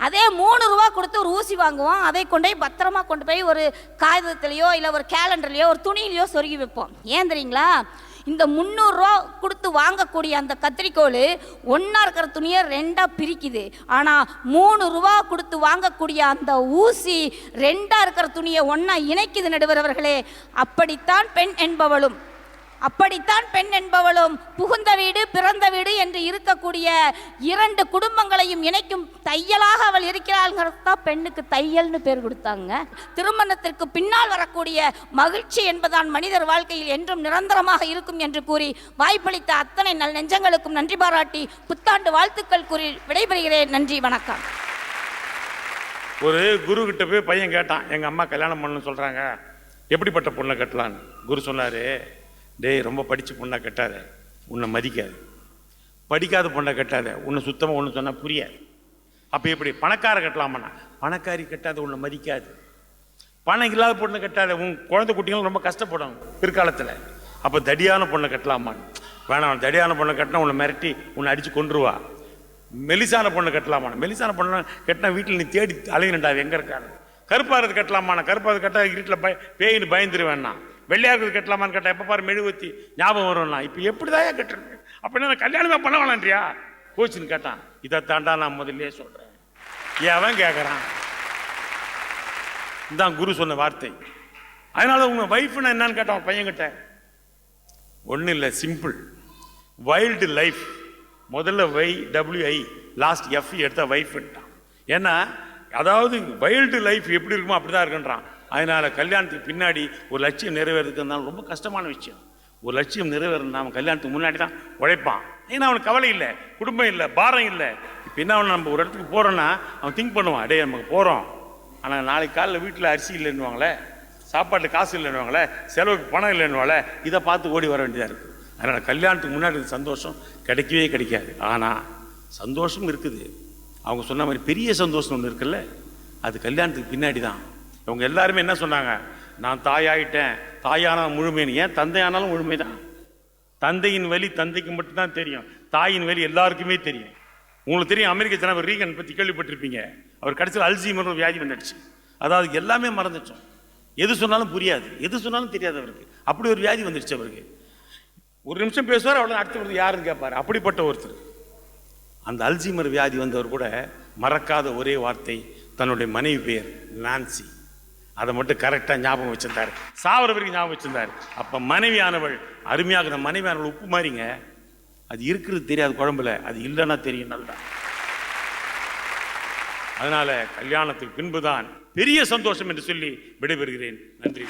அதே 3 ரூபா கொடுத்து ஒரு ஊசி வாங்குவோம், அதை கொண்டு போய் பத்திரமா கொண்டு போய் ஒரு காகிதத்திலையோ இல்லை ஒரு கேலண்டர்லையோ ஒரு துணியிலையோ சொருகி வைப்போம். ஏன் தெரியுங்களா? இந்த 300 ரூபா கொடுத்து வாங்கக்கூடிய அந்த கத்திரிக்கோள் ஒன்றா இருக்கிற துணியை 2ஆ பிரிக்குது. ஆனால் 3 ரூபா கொடுத்து வாங்கக்கூடிய அந்த ஊசி 2ஆ இருக்கிற துணியை ஒன்றா இணைக்குது. நடுவர் அவர்களே, அப்படித்தான் பெண் என்பவளும் புகுந்த வீடு பிறந்த வீடு என்று இருக்கக்கூடிய 2 குடும்பங்களையும் இணைக்கும் தையலாக அவள் இருக்கிறாள்ங்கிறது தான் பெண்ணுக்கு தையல்னு பேர் கொடுத்தாங்க. திருமணத்திற்கு பின்னால் வரக்கூடிய மகிழ்ச்சி என்பதான் மனிதர் வாழ்க்கையில் என்றும் நிரந்தரமாக இருக்கும் என்று கூறி வாய்ப்பளித்த அத்தனை நல் நெஞ்சங்களுக்கும் நன்றி பாராட்டி புத்தாண்டு வாழ்த்துக்கள் கூறி விடைபெறுகிறேன். நன்றி, வணக்கம். ஒரு குரு கிட்ட போய் பையன் கேட்டான், எங்க அம்மா கல்யாணம் பண்ணணும்னு சொல்றாங்க, எப்படிப்பட்ட பொண்ணை கட்டலான்னு. குரு சொன்னாரு, டேய் ரொம்ப படித்த பொண்ணை கட்டாத, உன்னை மதிக்காது. படிக்காத பொண்ணை கட்டாத, உன்னை சுத்தமாக ஒன்று சொன்னால் புரியாது. அப்போ எப்படி பணக்கார கட்டலாமாண்ணா? பணக்காரி கட்டாத, உன்னை மதிக்காது. பணம் இல்லாத பொண்ணை கட்டாத, உன் குழந்தை குட்டிகளும் ரொம்ப கஷ்டப்படும் பிற்காலத்தில். அப்போ தடியான பொண்ணை கட்டலாமான்னு. வேணாம், தடியான பொண்ணை கட்டினா உன்னை மிரட்டி உன்னை அடித்து கொண்டுருவா. மெலிசான பொண்ணை கட்டலாமாண்ணா? மெலிசான பொண்ணை கட்டினா வீட்டில் நீ தேடி அலையினண்டா, எங்கே இருக்காரு. கருப்பாறது கட்டலாமாண்ணா? கருப்பாறது கட்டா வீட்டில் பேயின்னு பயந்துருவேண்ணா. வெள்ளையாருக்கு கட்டலாமான்னு கேட்டால் எப்போ பாரு மெழுகுவத்தி ஞாபகம் வரும்னா. இப்போ எப்படிதான் கட்டுறது? அப்படின்னா நான் கல்யாணமே பண்ண வேணான்றியா கோச்சுன்னு கேட்டான். இதை தாண்டா நான் முதல்ல சொல்கிறேன். ஏன் கேட்குறான்? இதான் குரு சொன்ன வார்த்தை. அதனால உங்க வைஃப்னா என்னன்னு கேட்டான் பையன்கிட்ட. ஒன்றும் இல்லை, சிம்பிள். Wild life. முதல்ல YWI லாஸ்ட் F எடுத்த வைஃப்ட்டான். ஏன்னா அதாவது வைல்டு லைஃப் எப்படி இருக்குமோ அப்படிதான் இருக்குன்றான். அதனால கல்யாணத்துக்கு பின்னாடி ஒரு லட்சியம் நிறைவேறதுக்கு ரொம்ப கஷ்டமான விஷயம். ஒரு லட்சியம் நிறைவேறணும் அவன் கல்யாணத்துக்கு முன்னாடி தான் உழைப்பான். ஏன்னா அவனுக்கு கவலை இல்லை, குடும்பம் இல்லை, பாரம் இல்லை. இப்போ என்ன அவன் நம்ம ஒரு இடத்துக்கு போகிறோன்னா அவன் திங்க் பண்ணுவான், அடே நமக்கு போகிறோம், ஆனால் நாளைக்கு காலையில் வீட்டில் அரிசி இல்லைன்னுவாங்களே, சாப்பாட்டுக்கு காசு இல்லைன்னுவாங்களே, செலவுக்கு பணம் இல்லைன்னுவாங்களே, இதை பார்த்து ஓடி வர வேண்டியதாக இருக்குது. அதனால் கல்யாணத்துக்கு முன்னாடி சந்தோஷம் கிடைக்கவே கிடைக்காது. ஆனால் சந்தோஷம் இருக்குது. அவங்க சொன்ன மாதிரி பெரிய சந்தோஷம் ஒன்று இருக்குல்ல, அது கல்யாணத்துக்கு பின்னாடி தான். இவங்க எல்லாருமே என்ன சொன்னாங்க, நான் தாயாயிட்டேன், தாயான முழுமைன்னு. ஏன் தந்தையானாலும் முழுமை தான். தந்தையின் வலி தந்தைக்கு மட்டும்தான் தெரியும், தாயின் வலி எல்லாருக்குமே தெரியும். உங்களுக்கு தெரியும், அமெரிக்க ஜனாதிபதி ரீகன் பற்றி கேள்விப்பட்டிருப்பீங்க. அவர் கடைசியில் அல்சீமர் வியாதி வந்துடுச்சு. அதாவது எல்லாமே மறந்துச்சோம், எது சொன்னாலும் புரியாது, எது சொன்னாலும் தெரியாது அவருக்கு. அப்படி ஒரு வியாதி வந்துடுச்சு அவருக்கு. ஒரு நிமிஷம் பேசுவார், அவ்வளோ அடுத்த யாருன்னு கேட்பார். அப்படிப்பட்ட ஒருத்தர். அந்த அல்சீமர் வியாதி வந்தவர் கூட மறக்காத ஒரே வார்த்தை தன்னுடைய மனைவி பெயர் நான்சி. அதை மட்டும் கரெக்டாக ஞாபகம் வச்சிருந்தார், சாவர வரைக்கும் ஞாபகம் வச்சிருந்தார். அப்போ மனைவியானவள் அருமையாக, மனைவியானவள் உப்பு மாறிங்க, அது இருக்கிறது தெரியாது குழம்புல, அது இல்லைன்னா தெரியும் நல்லா. அதனால கல்யாணத்துக்கு பின்புதான் பெரிய சந்தோஷம் என்று சொல்லி விடைபெறுகிறேன். நன்றி.